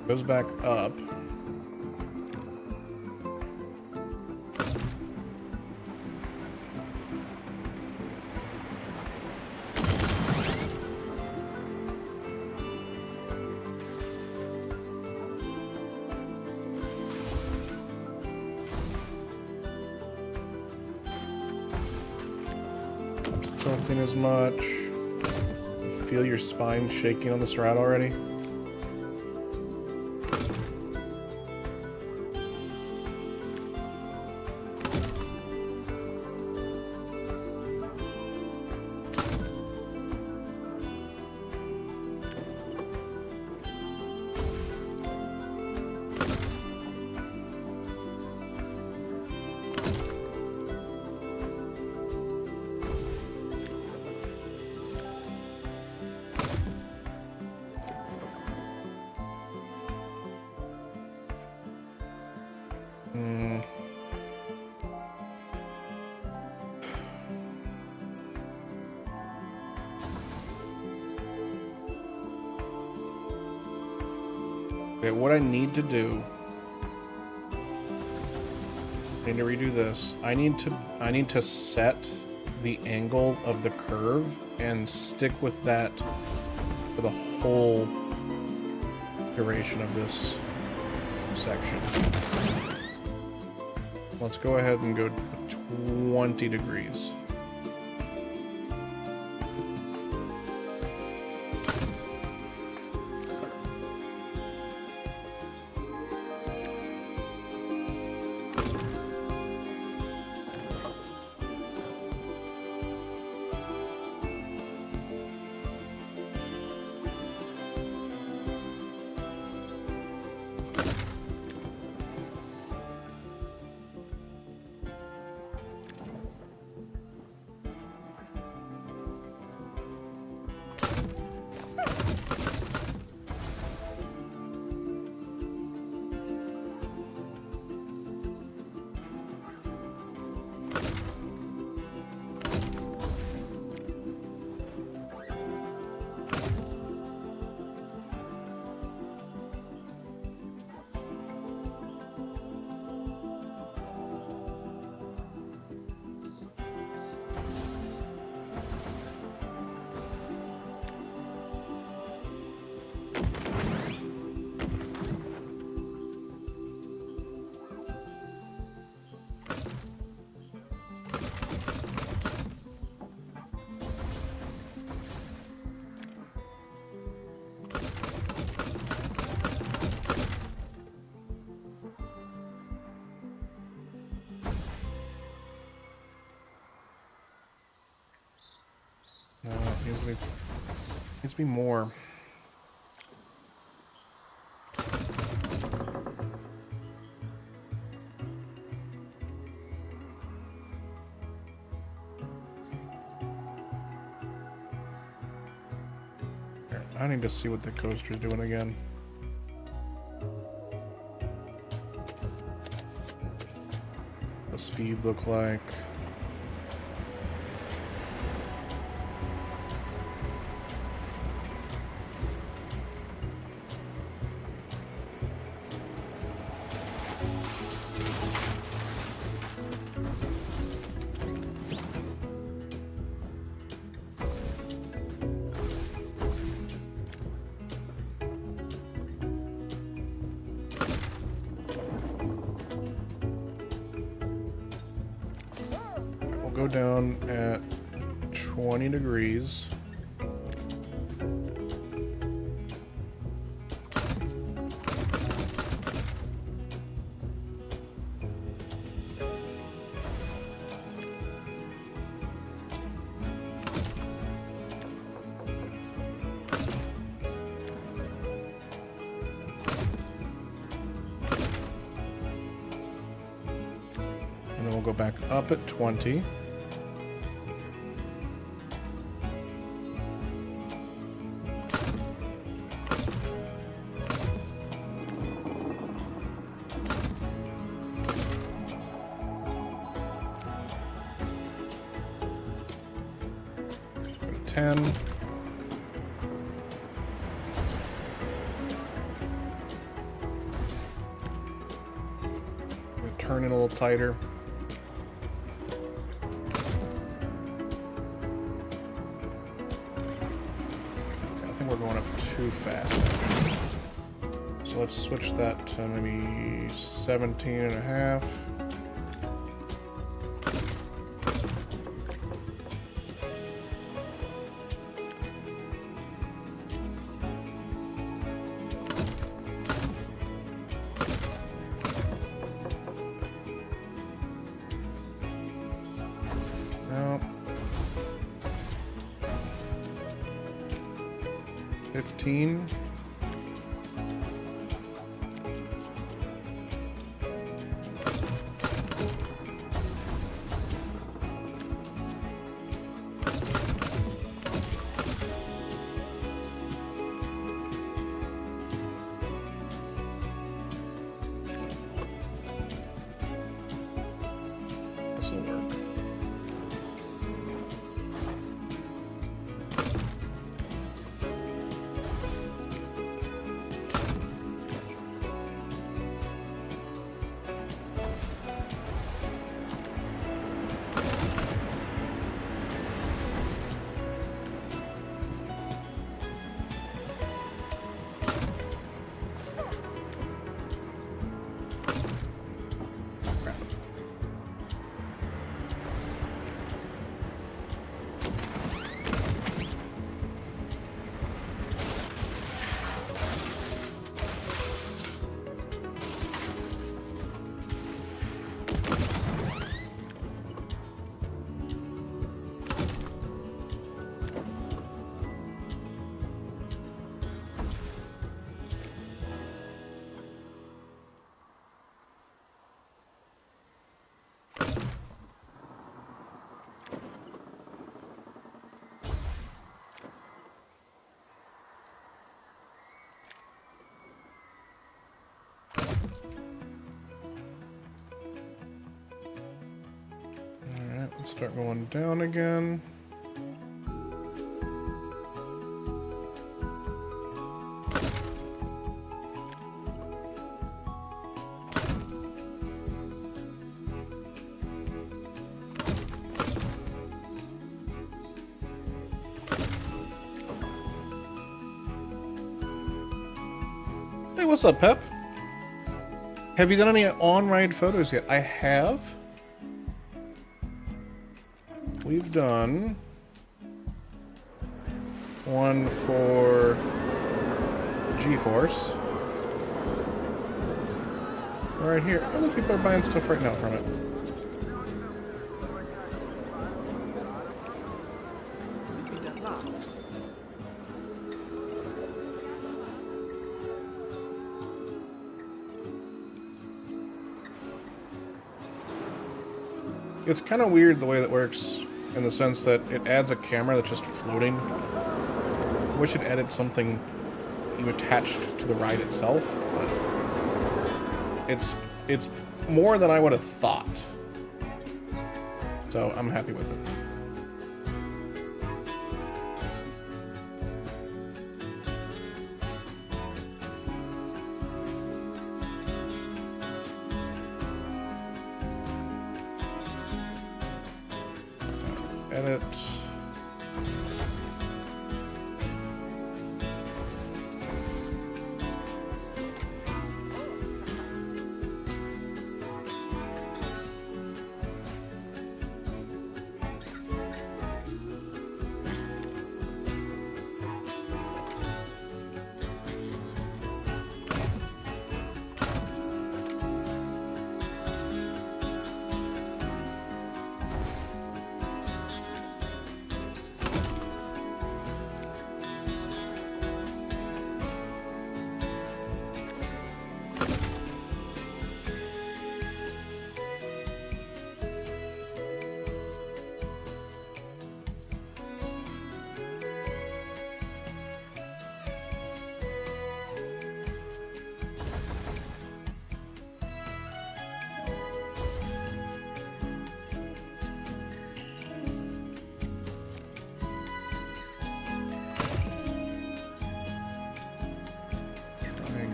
goes back up. Something as much. You feel your spine shaking on this ride already? Okay, what I need to do, I need to redo this. I need to set the angle of the curve and stick with that for the whole duration of this section. Let's go ahead and go 20 degrees. No, it needs to be more. Here, I need to see what the coaster's doing again. The speed look like. Go down at 20 degrees. And then we'll go back up at 20. Go to 10. Turn it a little tighter. We're going up too fast. So let's switch that to maybe 17 and a half. Nope. 15. This will work. Let's start going down again. Hey, what's up, Pep? Have you done any on-ride photos yet? I have. We've done one for GeForce. Right here. Other people are buying stuff right now from it. It's kind of weird the way that works in the sense that it adds a camera that's just floating. I wish it added something you attached to the ride itself, but it's more than I would have thought. So I'm happy with it. Edit.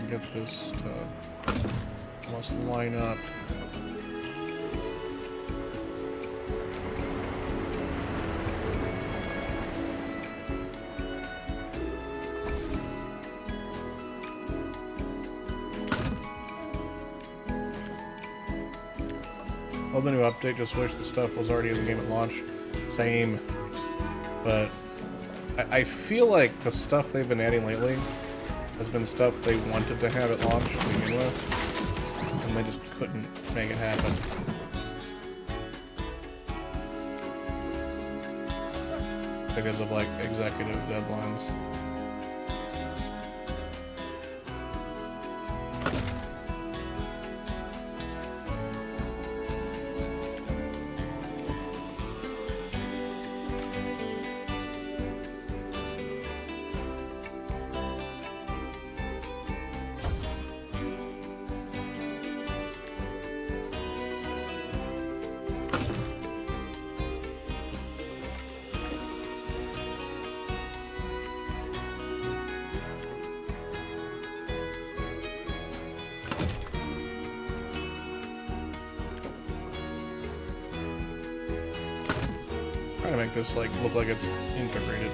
Get this to almost line up. Love the new update, just wish the stuff was already in the game at launch. Same. But I feel like the stuff they've been adding lately has been stuff they wanted to have at launch to begin with, and they just couldn't make it happen. Because of, like, executive deadlines. Trying to make this like look like it's integrated.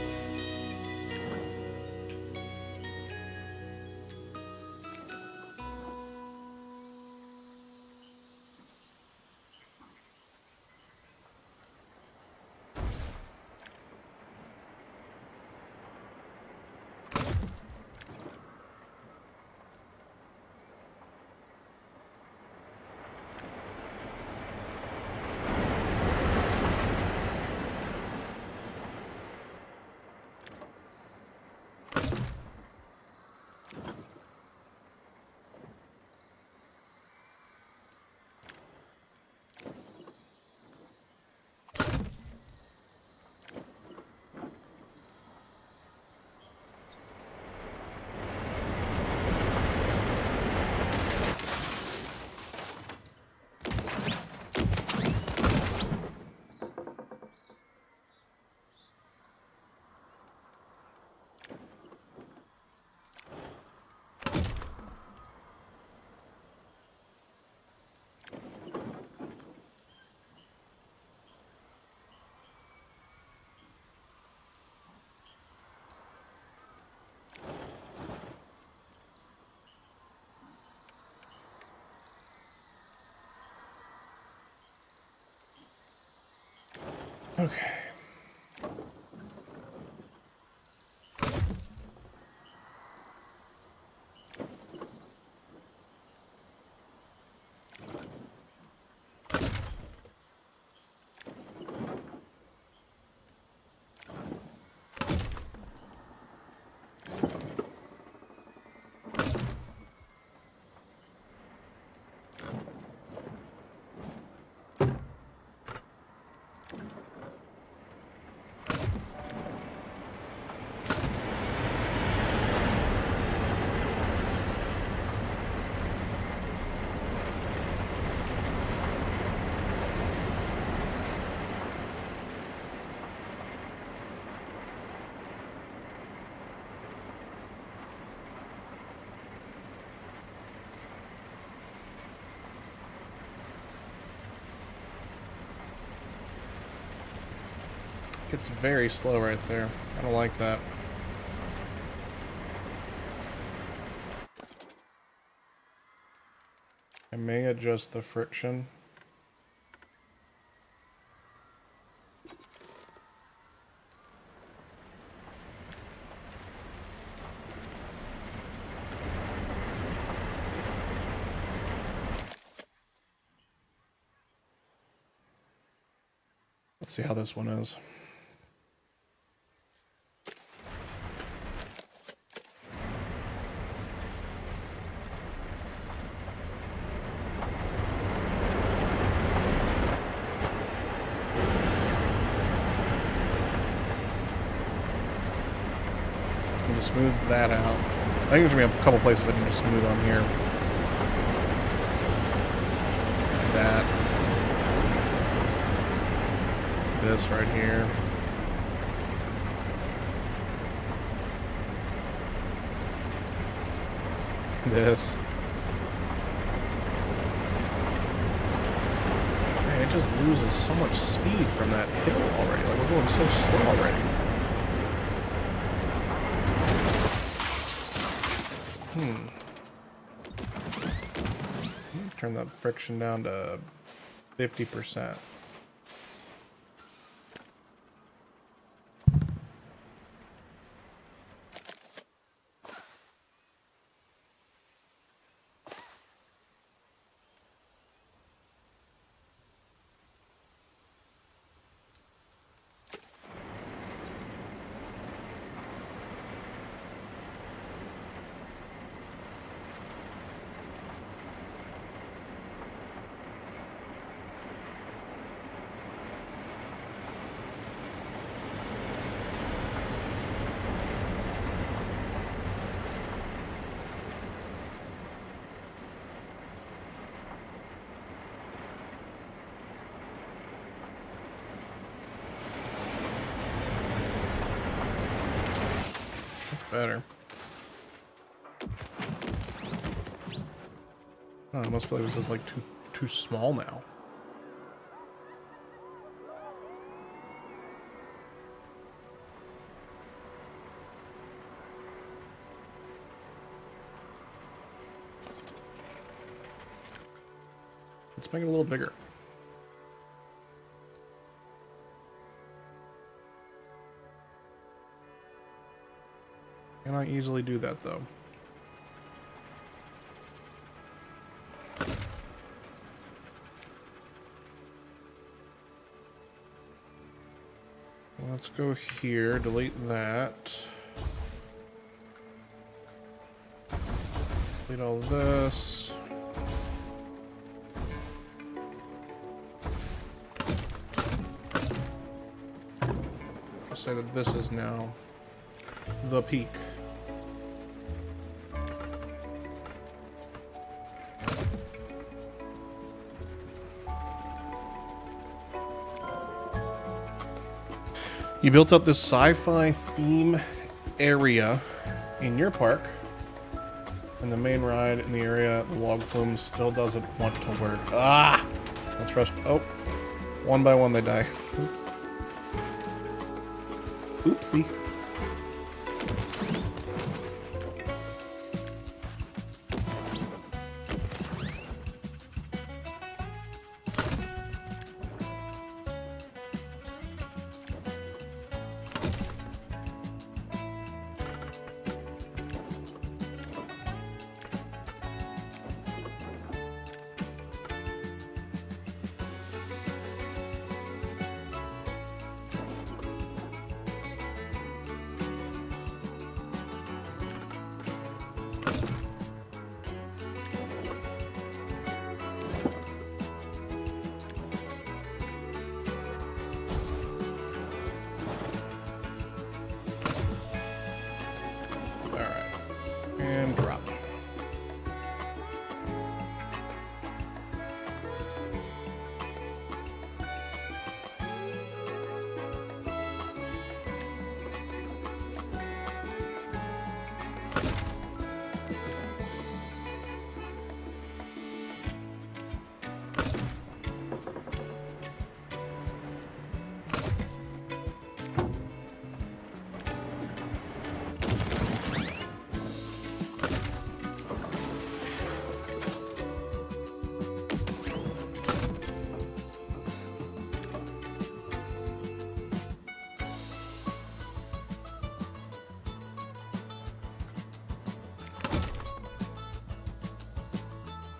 Okay. It's very slow right there. I don't like that. I may adjust the friction. Let's see how this one is. Need to smooth that out. I think there's gonna be a couple places I need to smooth on here. That. This right here. This. Man, it just loses so much speed from that hill already. Like, we're going so slow already. Turn that friction down to 50%. Better. I almost feel like this is like too small now. Let's make it a little bigger. Can I easily do that though? Let's go here, delete that. Delete all this. I'll say that this is now the peak. You built up this sci-fi theme area in your park, and the main ride in the area, the log flume, still doesn't want to work. Ah! That's frustrating. Oh, one by one they die. Oops. Oopsie.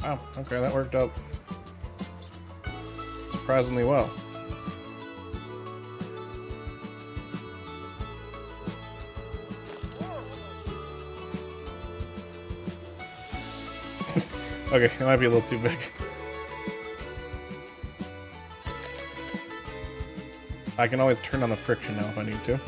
Wow, okay, that worked out surprisingly well. Okay, it might be a little too big. I can always turn on the friction now if I need to.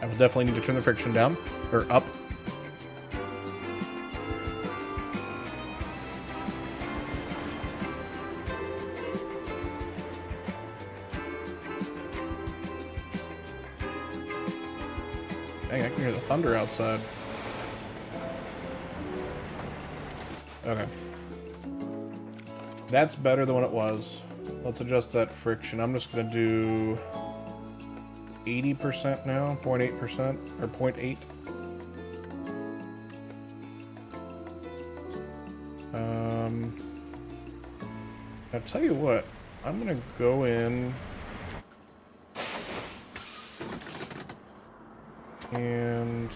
I will definitely need to turn the friction down, or up. Dang, I can hear the thunder outside. Okay. That's better than what it was. Let's adjust that friction. I'm just going to do 80% now, 0.8%, or 0.8. I'll tell you what, I'm going to go in and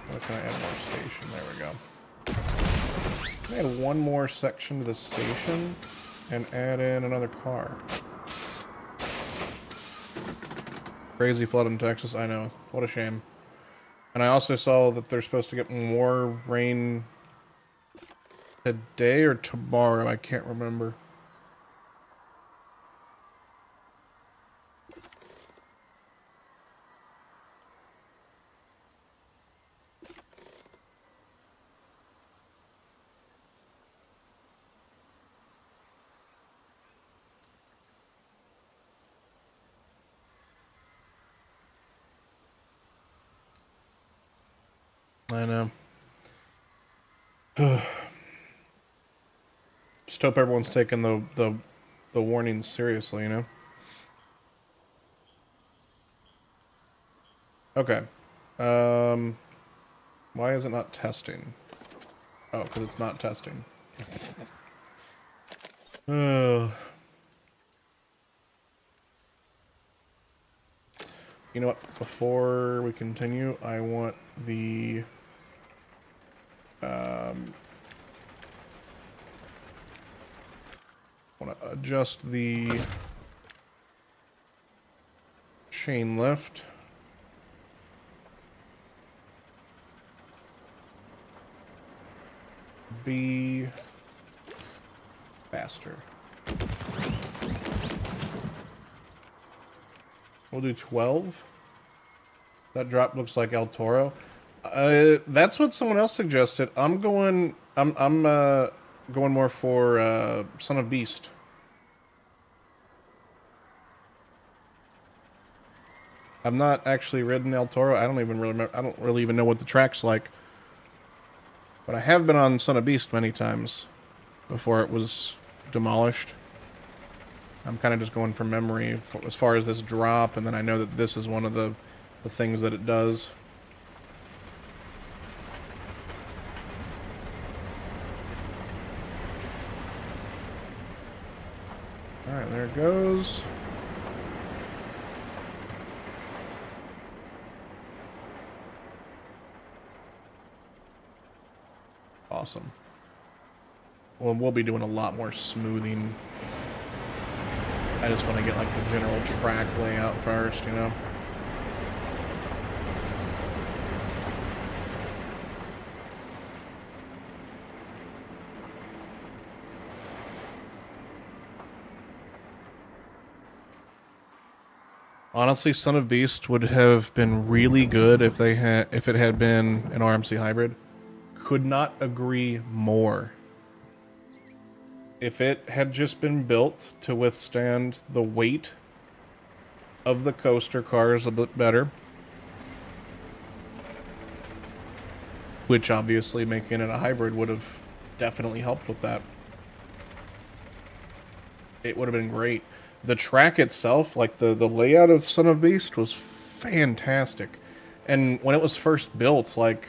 what can I add more station? There we go. Add one more section to the station and add in another car. Crazy flood in Texas, I know. What a shame. And I also saw that they're supposed to get more rain today or tomorrow. I can't remember. I know. Just hope everyone's taking the warnings seriously, you know? Okay. Why is it not testing? Oh, because it's not testing. You know what? Before we continue, I want the want to adjust the chain lift. Be faster. We'll do 12. That drop looks like El Toro. That's what someone else suggested. I'm going more for Son of Beast. I've not actually ridden El Toro. I don't really even know what the track's like. But I have been on Son of Beast many times before it was demolished. I'm kind of just going from memory as far as this drop, and then I know that this is one of the things that it does. Alright, there it goes. Awesome. Well, we'll be doing a lot more smoothing. I just want to get like the general track layout first, you know? Honestly, Son of Beast would have been really good if it had been an RMC hybrid. Could not agree more. If it had just been built to withstand the weight of the coaster cars a bit better, which obviously making it a hybrid would have definitely helped with that. It would have been great. The track itself, like the layout of Son of Beast was fantastic. And when it was first built, like,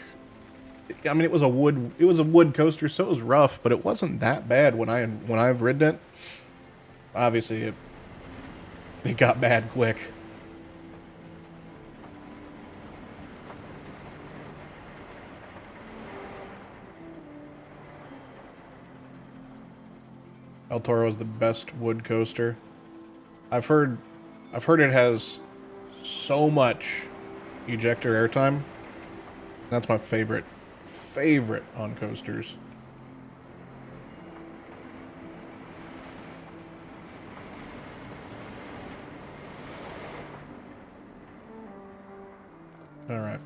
I mean, it was a wood coaster, so it was rough, but it wasn't that bad when I've ridden it. Obviously, it got bad quick. El Toro is the best wood coaster. I've heard it has so much ejector airtime. That's my favorite on coasters. All right.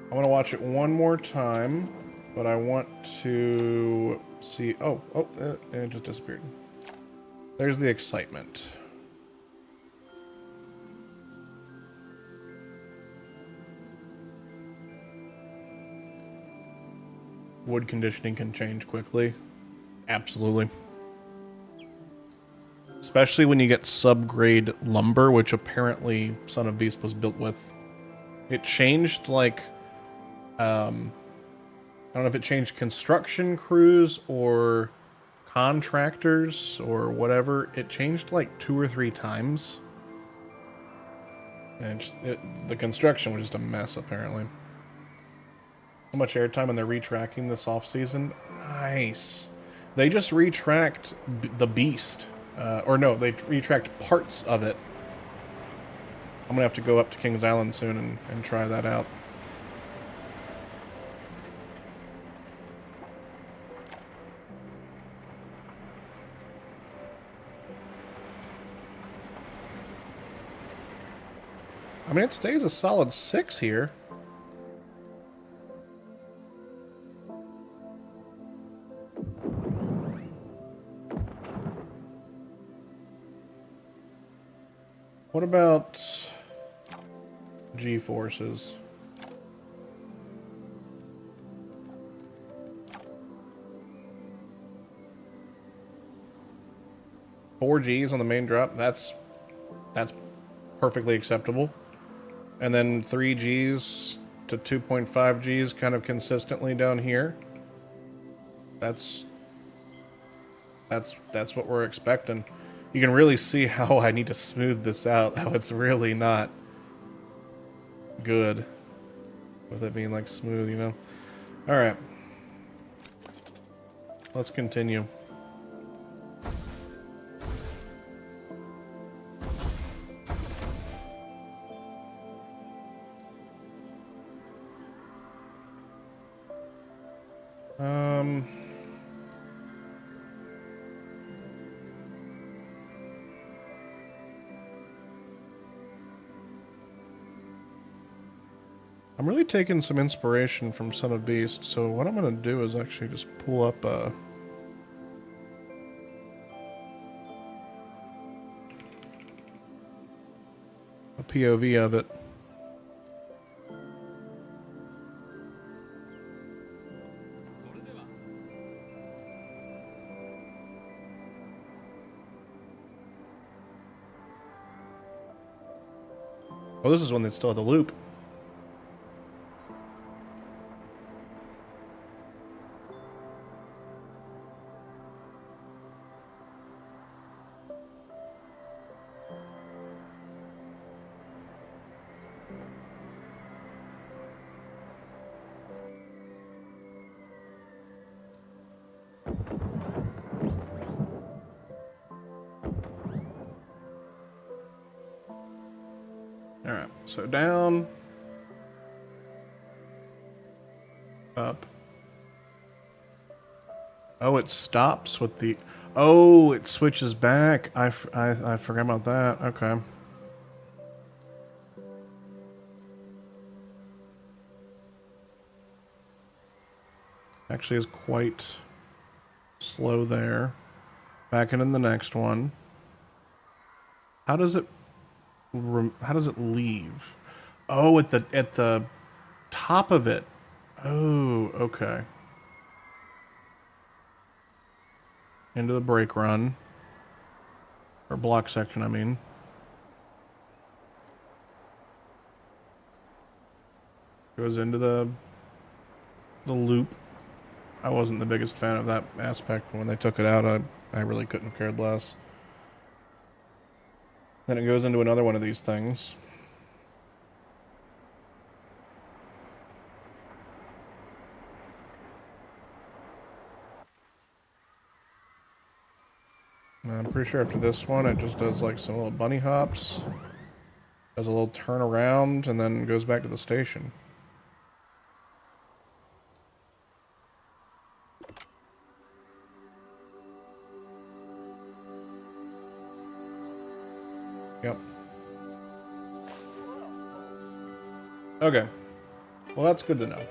I want to watch it one more time, but I want to see. Oh, it just disappeared. There's the excitement. Wood conditioning can change quickly. Absolutely. Especially when you get subgrade lumber, which apparently Son of Beast was built with. It changed like, I don't know if it changed construction crews or contractors or whatever. It changed like 2 or 3 times. And the construction was just a mess, apparently. So much airtime, and they're retracking this off-season. Nice. They just retracked the Beast. Or no, they retracked parts of it. I'm gonna have to go up to Kings Island soon and try that out. I mean, it stays a solid 6 here. What about G-forces? Four Gs on the main drop. That's perfectly acceptable. And then 3 Gs to 2.5 Gs kind of consistently down here. That's what we're expecting. You can really see how I need to smooth this out, how it's really not good with it being like smooth, you know? All right. Let's continue. I'm really taking some inspiration from Son of Beast, so what I'm going to do is actually just pull up a POV of it. Oh, this is when they still had the loop. Alright, so down, up. Oh, it stops with the... Oh, it switches back. I forgot about that. Okay. Actually is quite slow there. Back into the next one. How does it leave? Oh, at the top of it. Oh, okay. Into the brake run. Or block section, I mean. goes into the loop. I wasn't the biggest fan of that aspect. When they took it out, I really couldn't have cared less. Then it goes into another one of these things. And I'm pretty sure after this one, it just does like some little bunny hops, does a little turn around, and then goes back to the station. Yep. Okay. Well, that's good to know.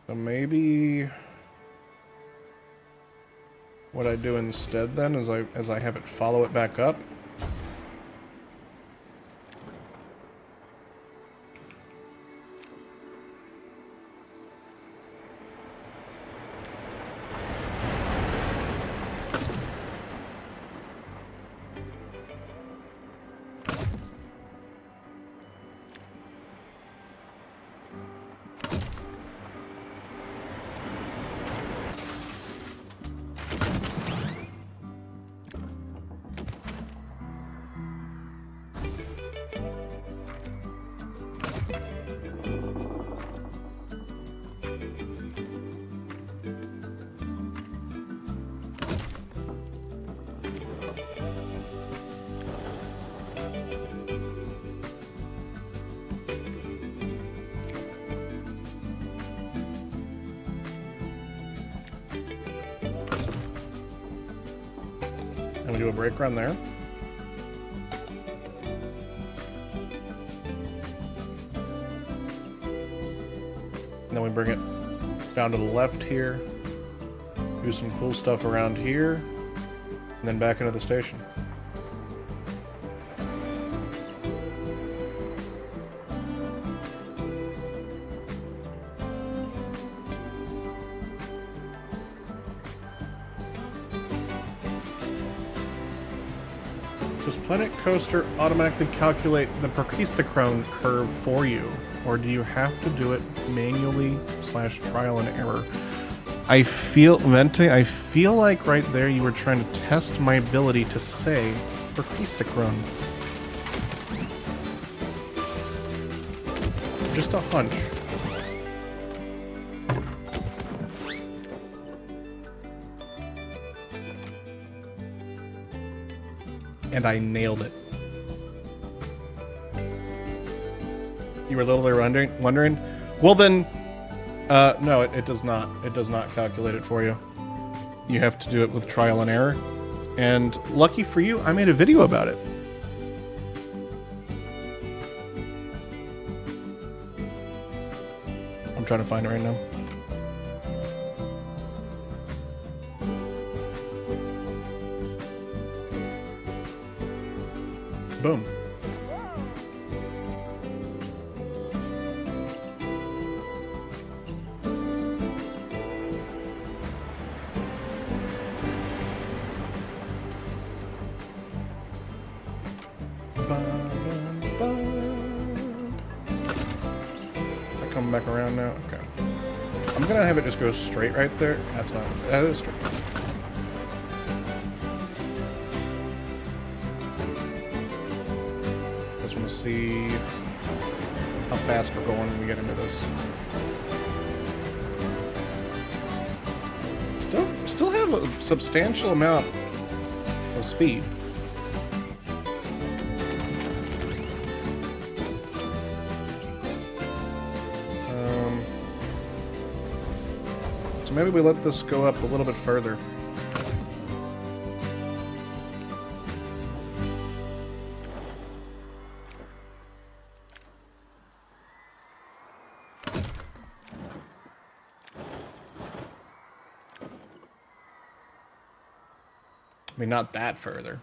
So maybe what I do instead then is I have it follow it back up. And we do a brake run there. And then we bring it down to the left here, do some cool stuff around here, and then back into the station. Does Planet Coaster automatically calculate the Perkistochrone curve for you? Or do you have to do it manually / trial and error? I feel, Vente, I feel like right there you were trying to test my ability to say Perkistochrone. Just a hunch. And I nailed it. You were literally wondering? Well then, no, it does not. It does not calculate it for you. You have to do it with trial and error. And lucky for you, I made a video about it. I'm trying to find it right now. Boom. I come back around now? Okay. I'm gonna have it just go straight right there. That's not, that is straight. Just want to see how fast we're going when we get into this. Still have a substantial amount of speed. So maybe we let this go up a little bit further. I mean, not that further.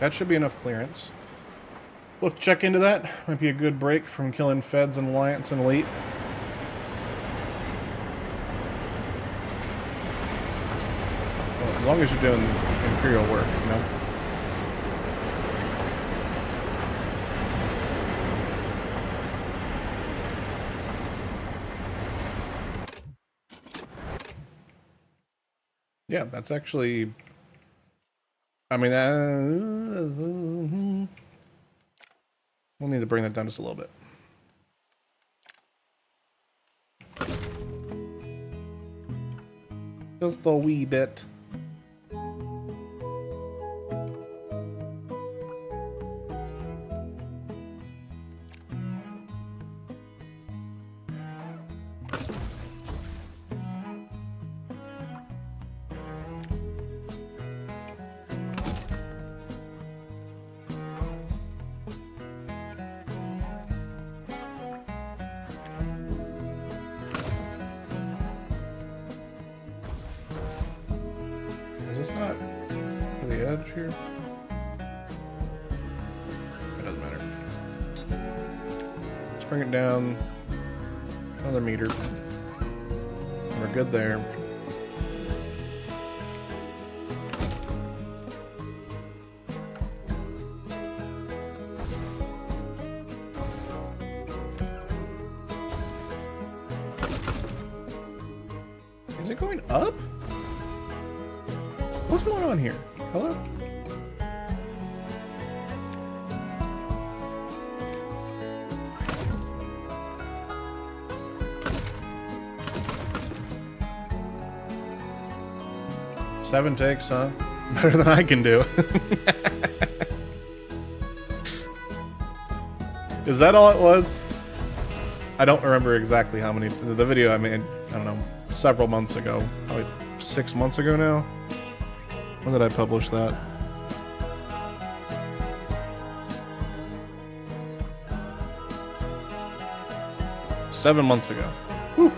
That should be enough clearance. We'll have to check into that. Might be a good break from killing Feds and Alliance and Elite. Well, as long as you're doing Imperial work, you know? Yeah, that's actually... I mean, we'll need to bring that down just a little bit. Just a wee bit. Is this not to the edge here? It doesn't matter. Let's bring it down another meter. We're good there. Is it going up? What's going on here? Hello? Seven takes, huh? Better than I can do. Is that all it was? I don't remember exactly how many. The video I made, I don't know, several months ago. Probably 6 months ago now. When did I publish that? Seven months ago. Whew.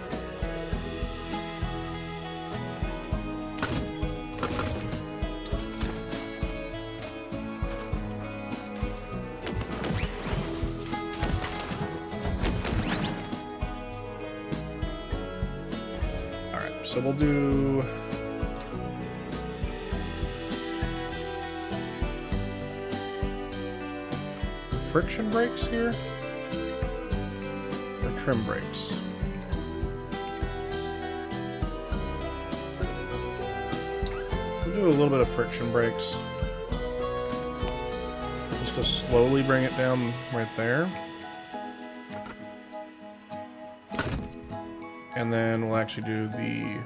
Alright, so we'll do... friction brakes here? Or trim brakes? We'll do a little bit of friction brakes. Just to slowly bring it down right there. And then we'll actually do the...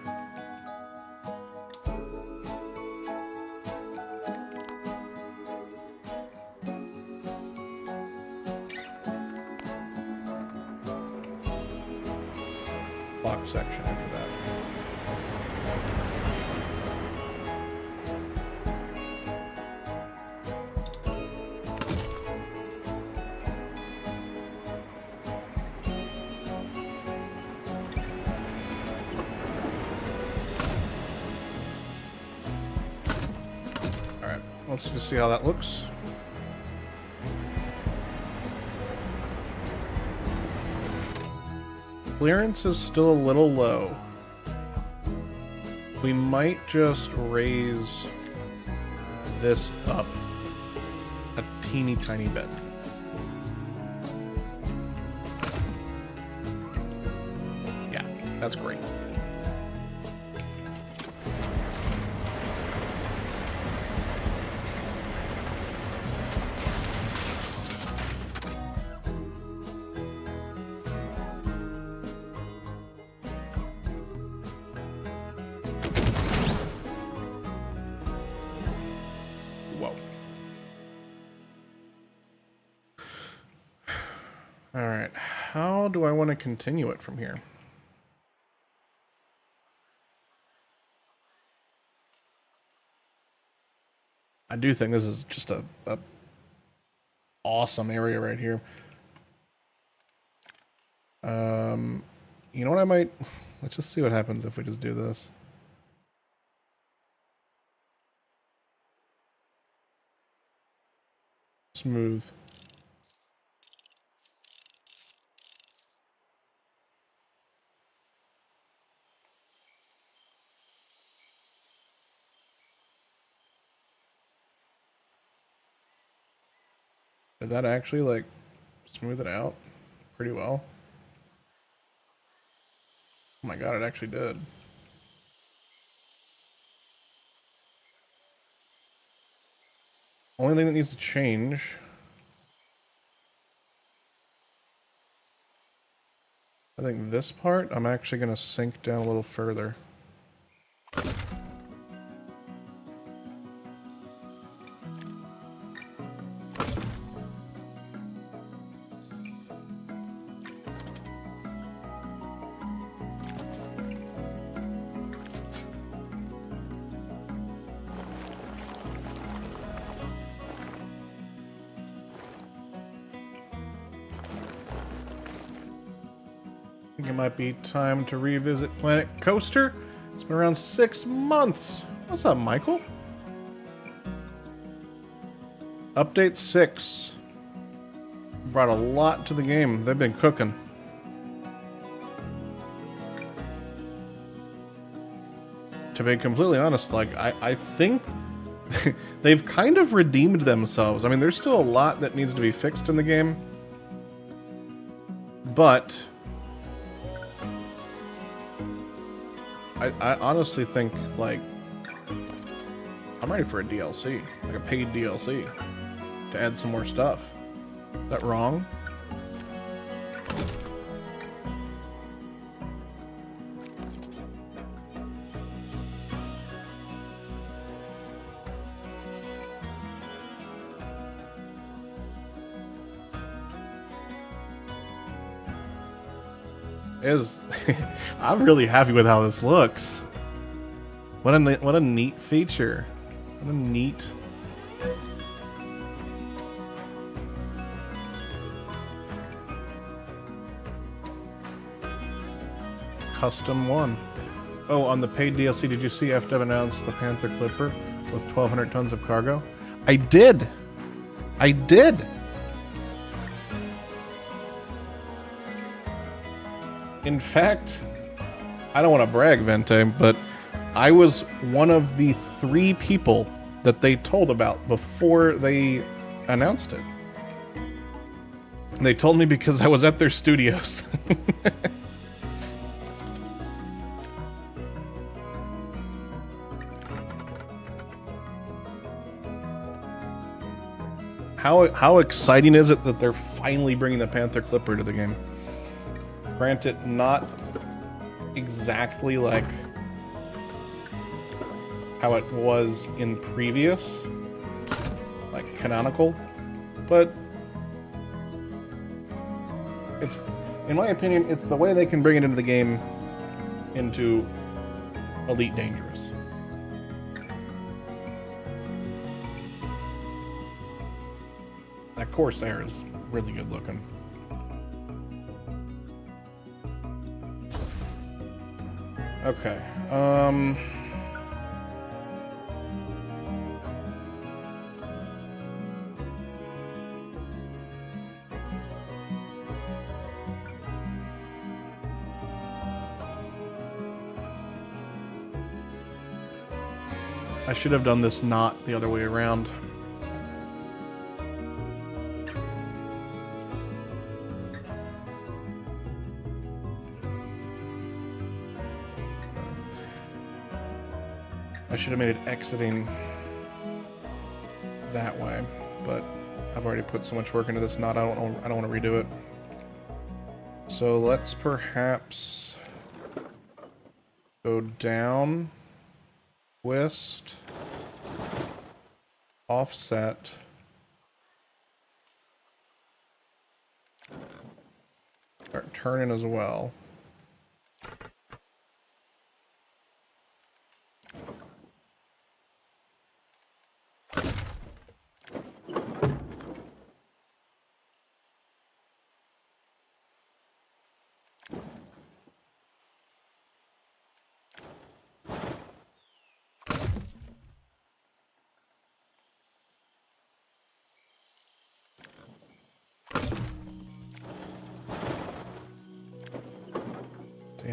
block section after that. All right, let's just see how that looks. Clearance is still a little low. We might just raise this up a teeny tiny bit. Yeah, that's great. All right, how do I want to continue it from here? I do think this is just a awesome area right here. You know what I might... Let's just see what happens if we just do this. smooth. Did that actually like smooth it out pretty well? Oh my god, it actually did. Only thing that needs to change, I think this part, I'm actually going to sink down a little further. I think it might be time to revisit Planet Coaster. It's been around 6 months. What's up, Michael? Update 6. Brought a lot to the game. They've been cooking. To be completely honest, like, I think they've kind of redeemed themselves. I mean, there's still a lot that needs to be fixed in the game. But I honestly think, like, I'm ready for a DLC, like a paid DLC, to add some more stuff. Is that wrong? I'm really happy with how this looks. What a neat feature. What a neat. Custom one. Oh, on the paid DLC, did you see FDev announced the Panther Clipper with 1,200 tons of cargo? I did. I did. In fact, I don't want to brag, Vente, but I was one of the 3 people that they told about before they announced it. And they told me because I was at their studios. How exciting is it that they're finally bringing the Panther Clipper to the game? Granted, not exactly like how it was in previous, like canonical, but it's, in my opinion, it's the way they can bring it into the game into Elite Dangerous. That Corsair is really good looking. Okay, I should have done this not the other way around. I should have made it exiting that way, but I've already put so much work into this knot. I don't want to redo it. So let's perhaps go down, twist, offset, start turning as well.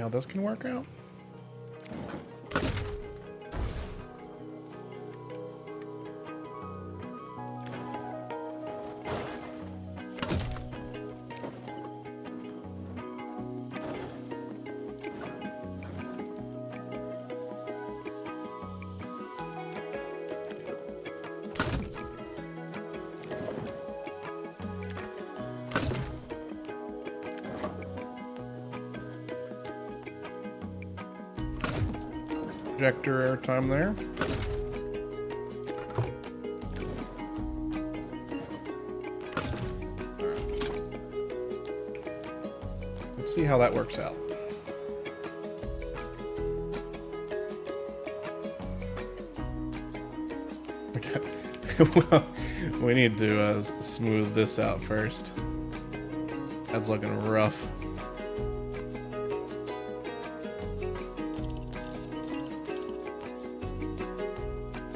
how this can work out. Projector airtime there. Let's see how that works out. Okay. Well, we need to smooth this out first. That's looking rough.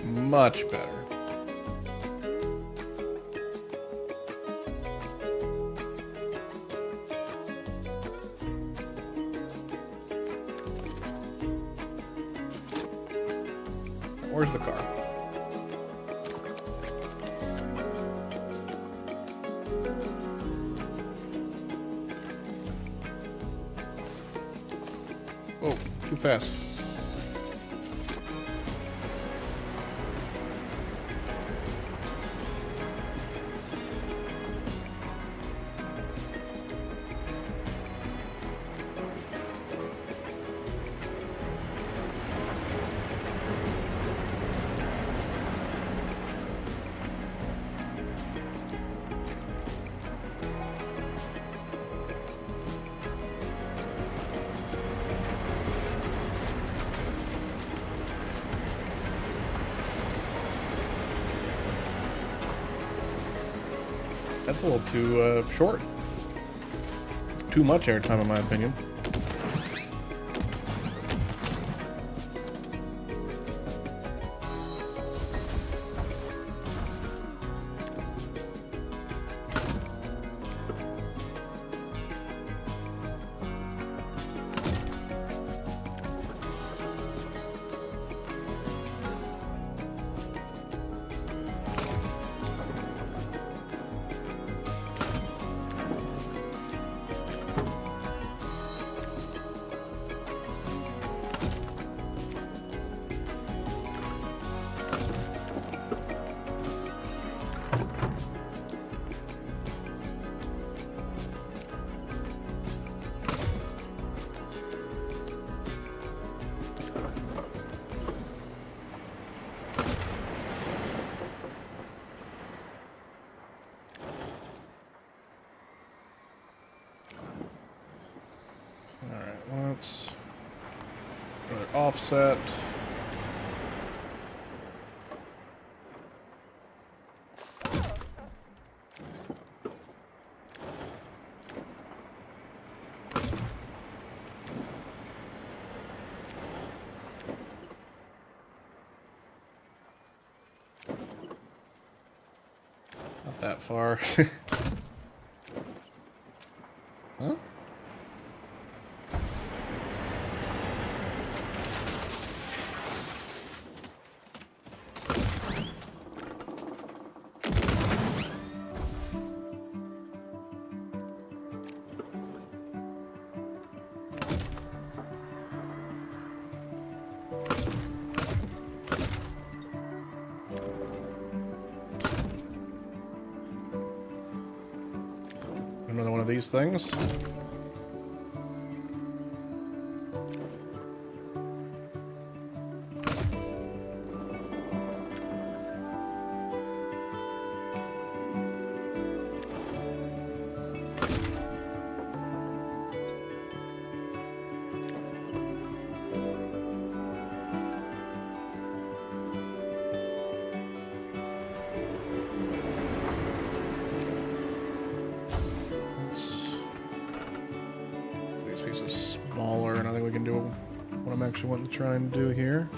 Much better. Where's the car? Oh, too fast. That's a little too short. Too much airtime, in my opinion. Let's another offset. Not that far. Huh? Another one of these things. Smaller, and I think we can do what I'm actually wanting to try and do here.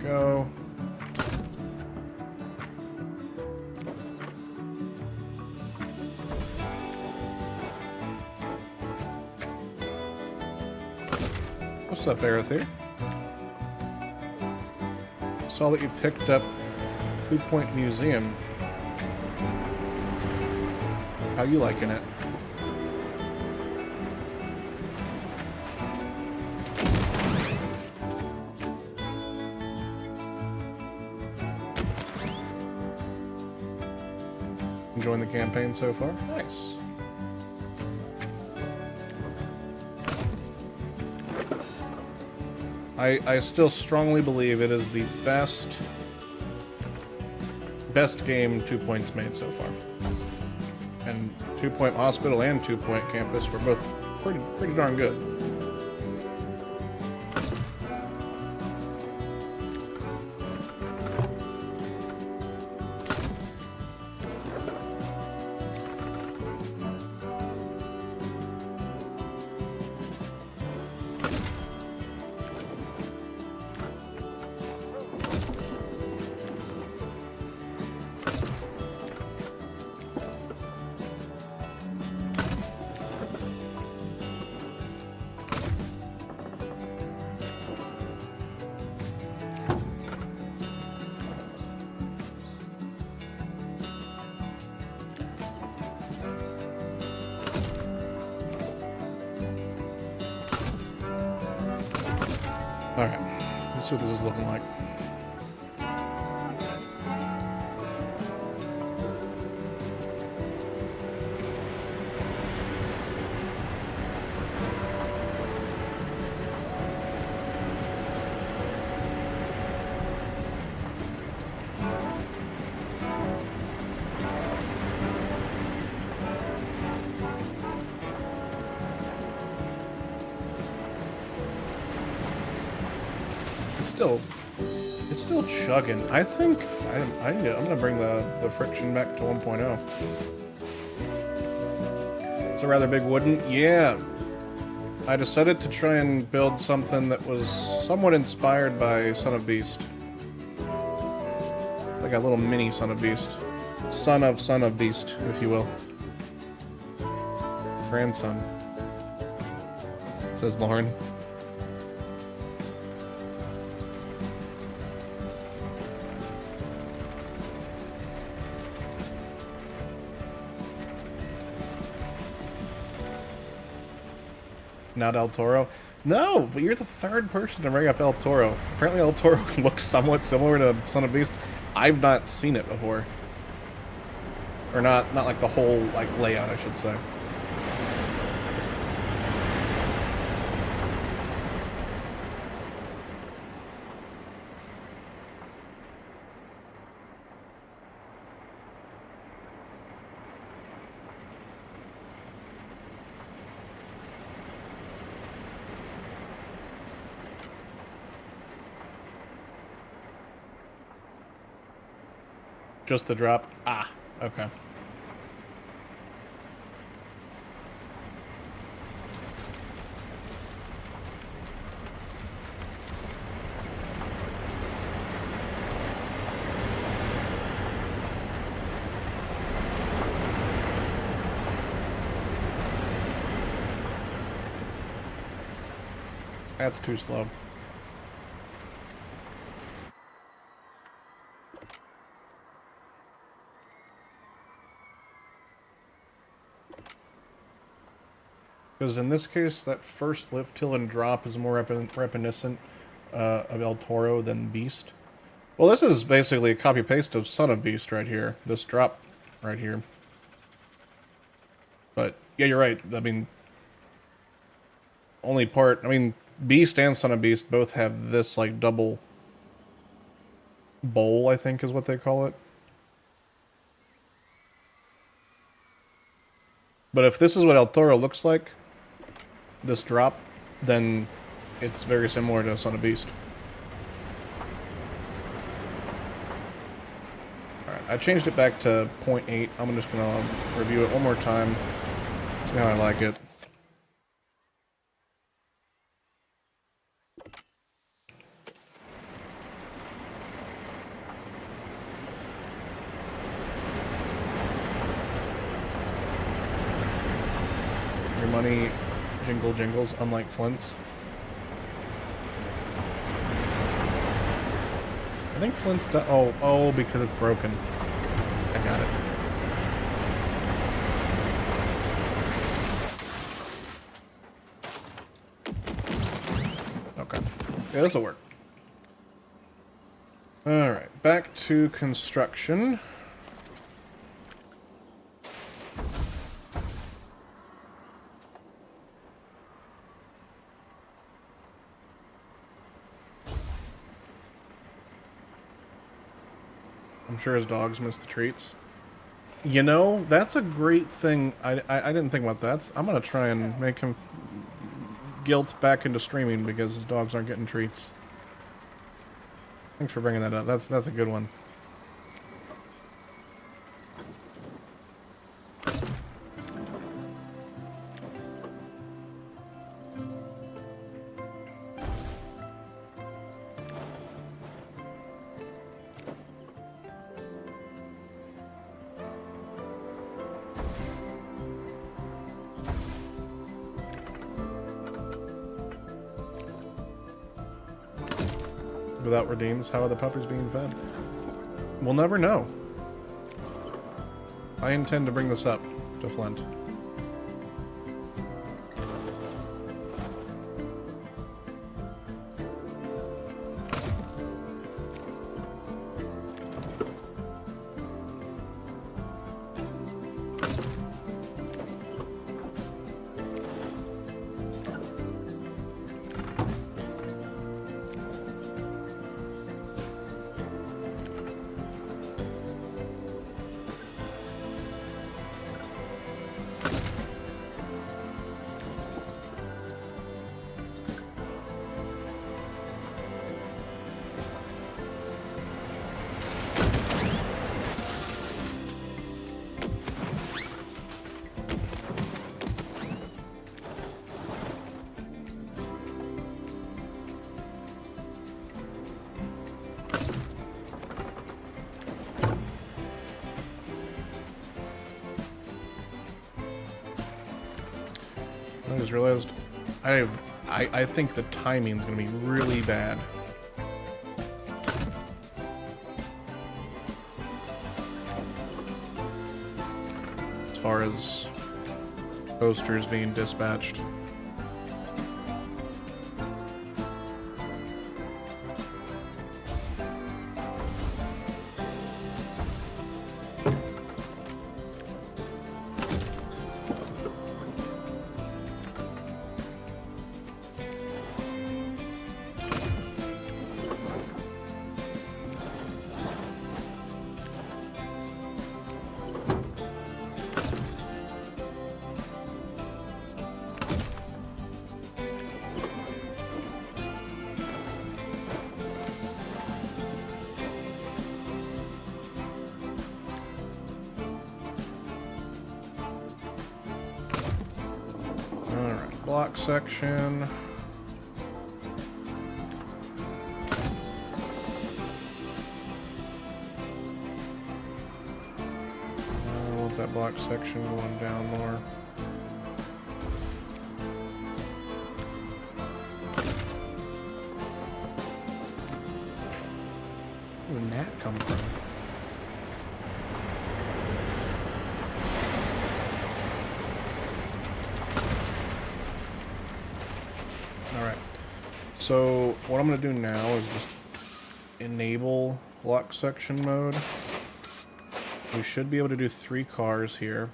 go. What's up, Arethyr? Saw that you picked up 2 Point Museum. How you liking it? Enjoying the campaign so far? Nice. I still strongly believe it is the best game 2 Point's made so far. And 2 Point Hospital and 2 Point Campus were both pretty darn good. Alright, let's see what this is looking like. It's still chugging. I think I'm gonna bring the friction back to 1.0. It's a rather big wooden. Yeah. I decided to try and build something that was somewhat inspired by Son of Beast. Like a little mini Son of Beast. Son of Beast, if you will. Grandson. Says Lauren. Not El Toro? No, but you're the third person to bring up El Toro. Apparently El Toro looks somewhat similar to Son of Beast. I've not seen it before. Or not like the whole like layout, I should say. Just the drop? Ah, okay. That's too slow. Because in this case, that first lift, hill, and drop is more reminiscent of El Toro than Beast. Well, this is basically a copy-paste of Son of Beast right here. This drop right here. But, yeah, you're right. I mean, Beast and Son of Beast both have this, like, double bowl, I think is what they call it. But if this is what El Toro looks like, this drop, then it's very similar to Son of Beast. Alright, I changed it back to 0.8. I'm just gonna review it one more time. See how I like it. money jingles, unlike Flint's. I think Flint's oh, because it's broken. I got it. Okay. Yeah, this'll work. Alright, back to construction. I'm sure his dogs miss the treats. You know, that's a great thing. I didn't think about that. I'm going to try and make him guilt back into streaming because his dogs aren't getting treats. Thanks for bringing that up. That's a good one. Without redeems, how are the puppies being fed? We'll never know. I intend to bring this up to Flint. I just realized I think the timing's gonna be really bad. As far as posters being dispatched. Block section. I want that block section going down more. Where did that come from? So what I'm going to do now is just enable block section mode. We should be able to do 3 cars here.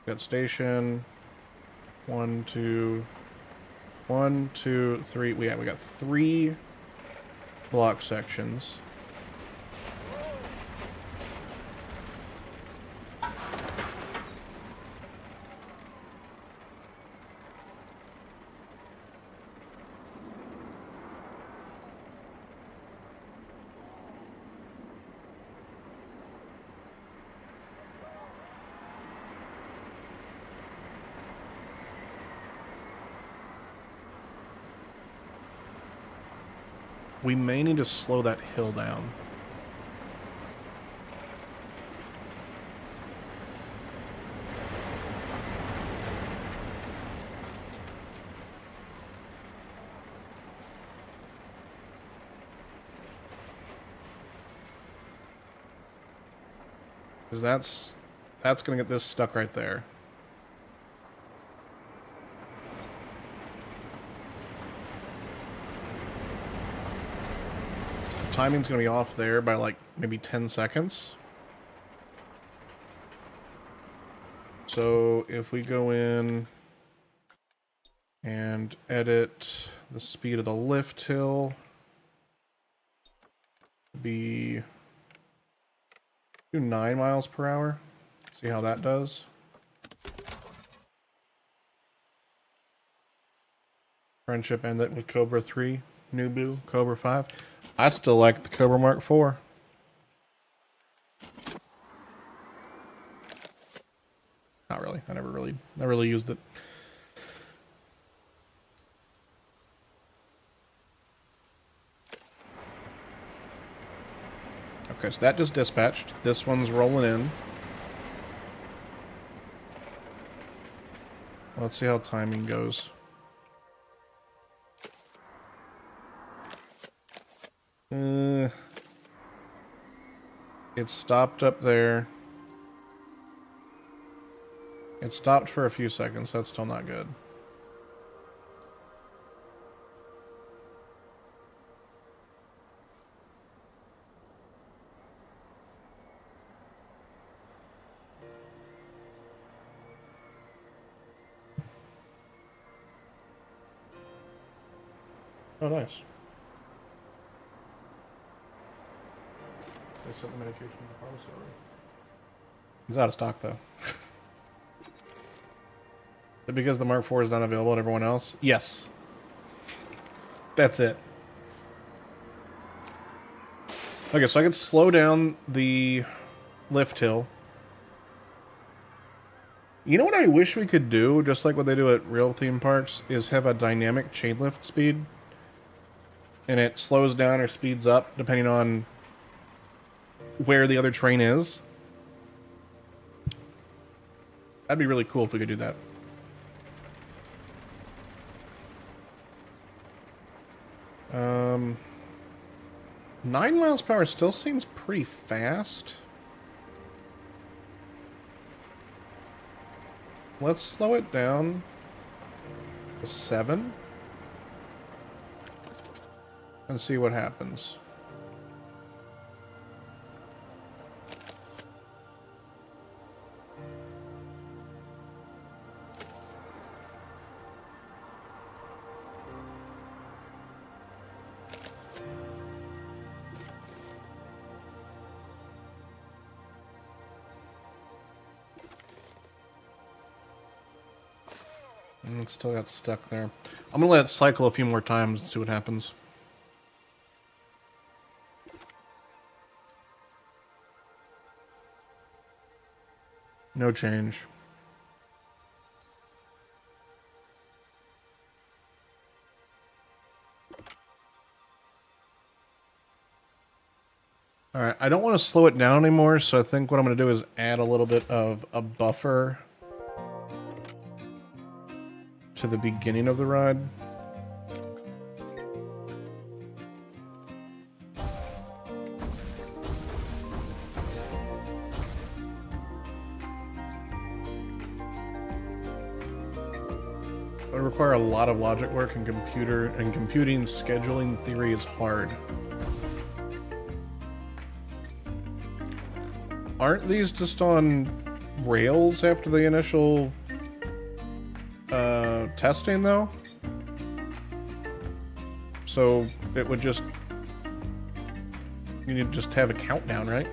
Got station. 1, 2, 1, 2, 3. We got 3 block sections. We may need to slow that hill down. Because that's going to get this stuck right there. The timing's going to be off there by like maybe 10 seconds. So if we go in and edit the speed of the lift hill, be 9 miles per hour. See how that does. Friendship ended with Cobra 3, Nubu, Cobra 5. I still like the Cobra Mark 4. Not really. I never really used it. Okay, so that just dispatched. This one's rolling in. Let's see how timing goes. It stopped up there. It stopped for a few seconds. That's still not good. Oh, nice. They sent the medication to the pharmacy already. He's out of stock, though. Is it because the Mark IV is not available to everyone else? Yes. That's it. Okay, so I could slow down the lift hill. You know what I wish we could do, just like what they do at real theme parks, is have a dynamic chain lift speed. And it slows down or speeds up depending on where the other train is. That'd be really cool if we could do that. Um, 9 miles per hour still seems pretty fast. Let's slow it down to 7 and see what happens. And it still got stuck there. I'm gonna let it cycle a few more times and see what happens. No change. Alright, I don't want to slow it down anymore, so I think what I'm going to do is add a little bit of a buffer to the beginning of the ride. It would require a lot of logic work and computing scheduling theory is hard. Aren't these just on rails after the initial testing, though? So it would just... You need to just have a countdown, right?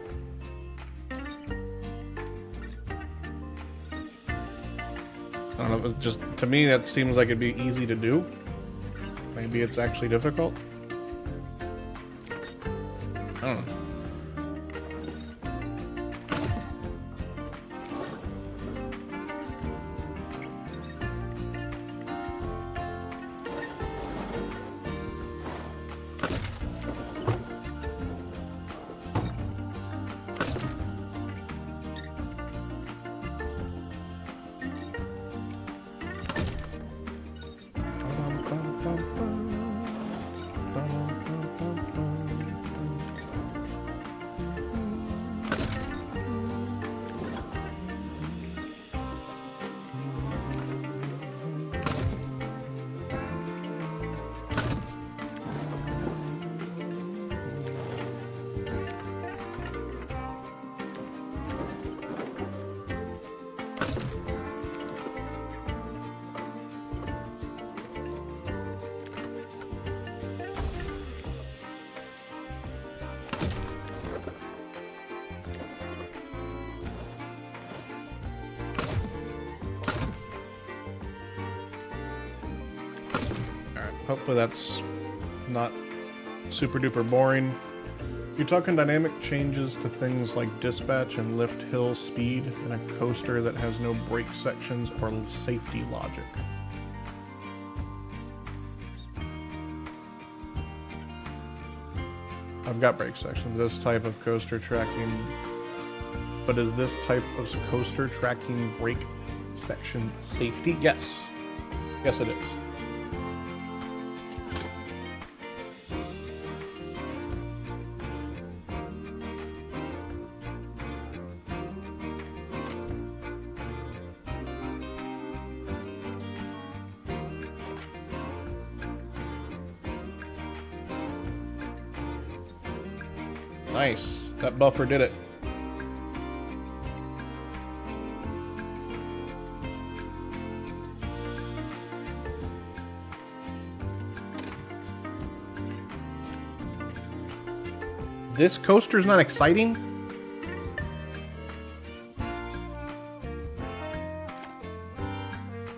I don't know, it's just... To me, that seems like it'd be easy to do. Maybe it's actually difficult. I don't know. Hopefully that's not super duper boring. You're talking dynamic changes to things like dispatch and lift hill speed in a coaster that has no brake sections or safety logic. I've got brake sections. This type of coaster tracking, but is this type of coaster tracking brake section safety? Yes. Yes, it is. Nice. That buffer did it. This coaster's not exciting?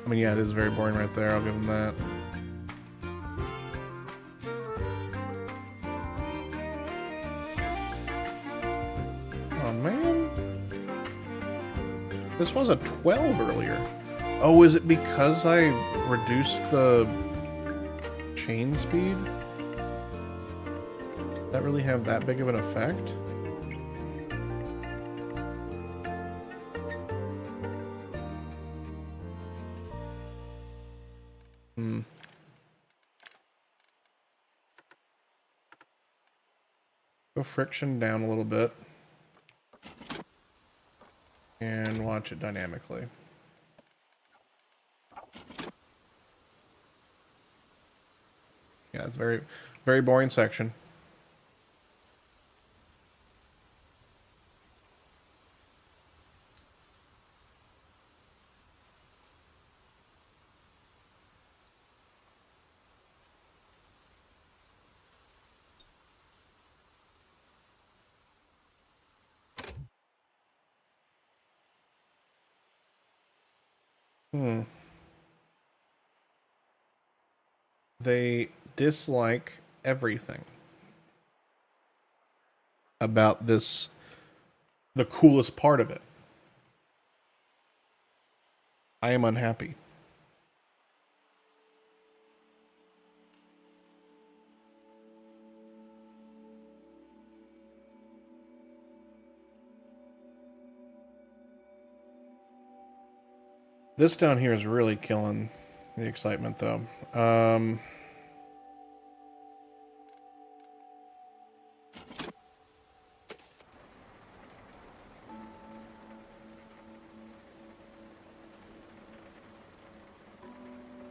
I mean, yeah, it is very boring right there. I'll give him that. Oh, man. This was a 12 earlier. Oh, is it because I reduced the chain speed? Did that really have that big of an effect? Go friction down a little bit. And watch it dynamically. Yeah, it's very, very boring section. They dislike everything about this, the coolest part of it. I am unhappy. This down here is really killing the excitement, though.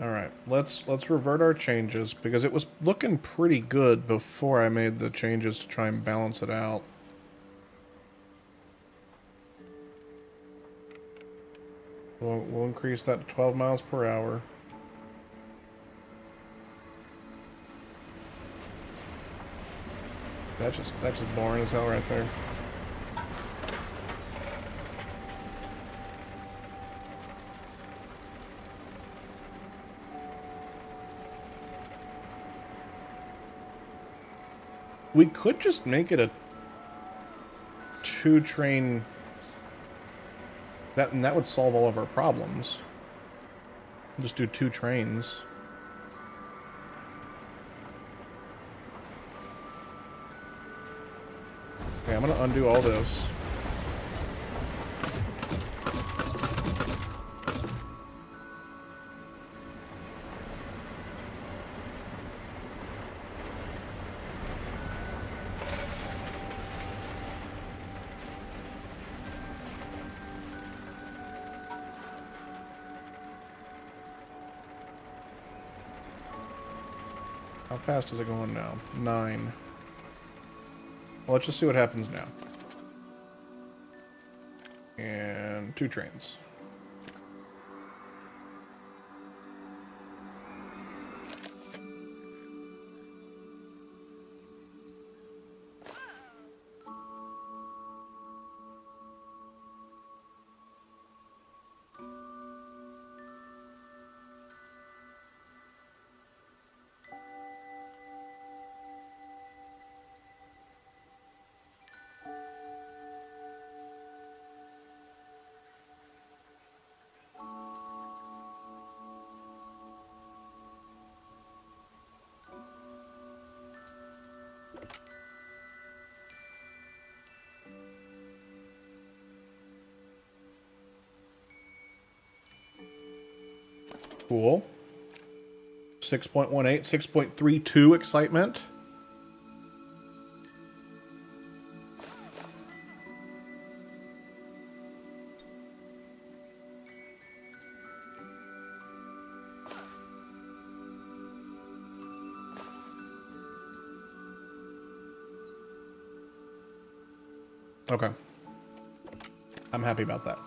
All right, let's revert our changes because it was looking pretty good before I made the changes to try and balance it out. We'll increase that to 12 miles per hour. That's just boring as hell right there. We could just make it a 2-train. That would solve all of our problems. Just do 2 trains. Okay, I'm gonna undo all this. How fast is it going now? 9. Well, let's just see what happens now. And 2 trains. Cool. 6.18, 6.32 excitement. Okay. I'm happy about that.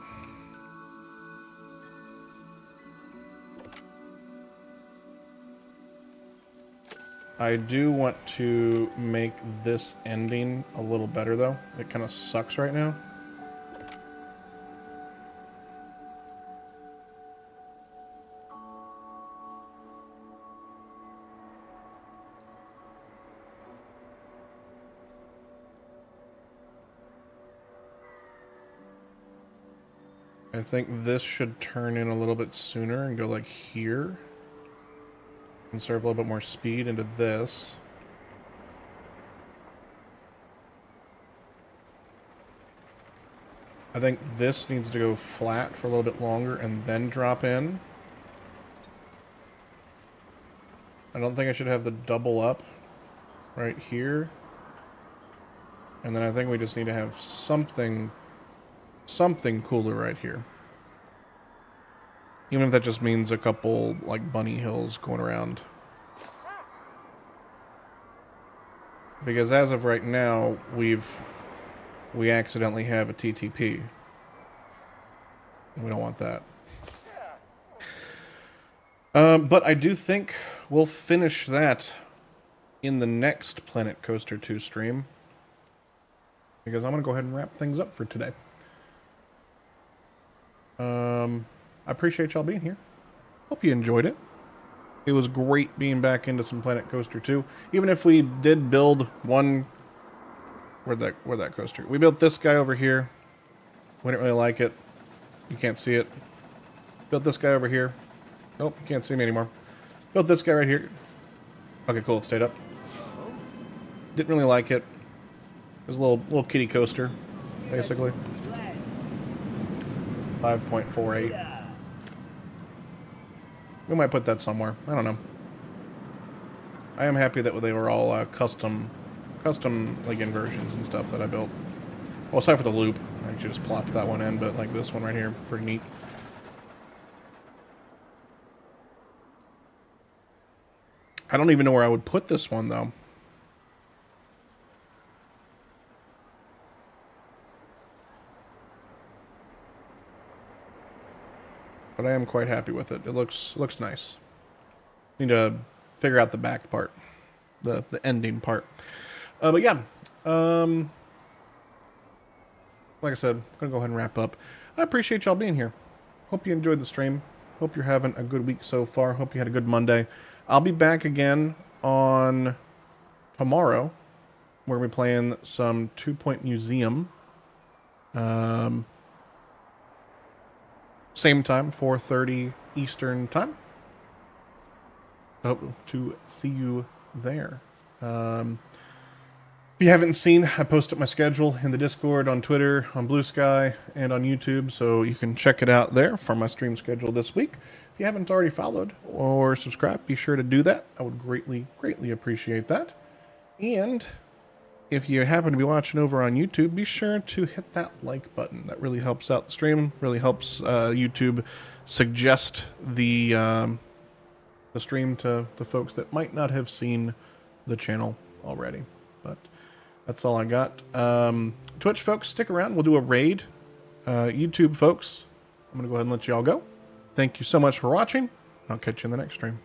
I do want to make this ending a little better, though. It kind of sucks right now. I think this should turn in a little bit sooner and go like here. And serve a little bit more speed into this. I think this needs to go flat for a little bit longer and then drop in. I don't think I should have the double up right here. And then I think we just need to have something cooler right here. Even if that just means a couple, like, bunny hills going around. Because as of right now, we accidentally have a TTP. And we don't want that. But I do think we'll finish that in the next Planet Coaster 2 stream. Because I'm going to go ahead and wrap things up for today. I appreciate y'all being here. Hope you enjoyed it. It was great being back into some Planet Coaster 2. Even if we did build one... Where'd that coaster? We built this guy over here. We didn't really like it. You can't see it. Built this guy over here. Nope, you can't see me anymore. Built this guy right here. Okay, cool, it stayed up. Didn't really like it. It was a little kiddie coaster, basically. 5.48. We might put that somewhere. I don't know. I am happy that they were all custom like inversions and stuff that I built. Well, aside for the loop, I actually just plopped that one in, but like this one right here, pretty neat. I don't even know where I would put this one though. But I am quite happy with it. It looks nice. Need to figure out the back part, the ending part. But yeah, like I said, I'm gonna go ahead and wrap up. I appreciate y'all being here. Hope you enjoyed the stream. Hope you're having a good week so far. Hope you had a good Monday. I'll be back again on tomorrow. We're gonna be playing some 2 Point Museum. Same time, 4:30 Eastern time. I hope to see you there. If you haven't seen, I posted my schedule in the Discord, on Twitter, on Blue Sky, and on YouTube, so you can check it out there for my stream schedule this week. If you haven't already followed or subscribed, be sure to do that. I would greatly, greatly appreciate that. And if you happen to be watching over on YouTube, be sure to hit that like button. That really helps out the stream, really helps YouTube suggest the stream to the folks that might not have seen the channel already. But that's all I got. Twitch folks, stick around. We'll do a raid. YouTube folks, I'm going to go ahead and let you all go. Thank you so much for watching. I'll catch you in the next stream.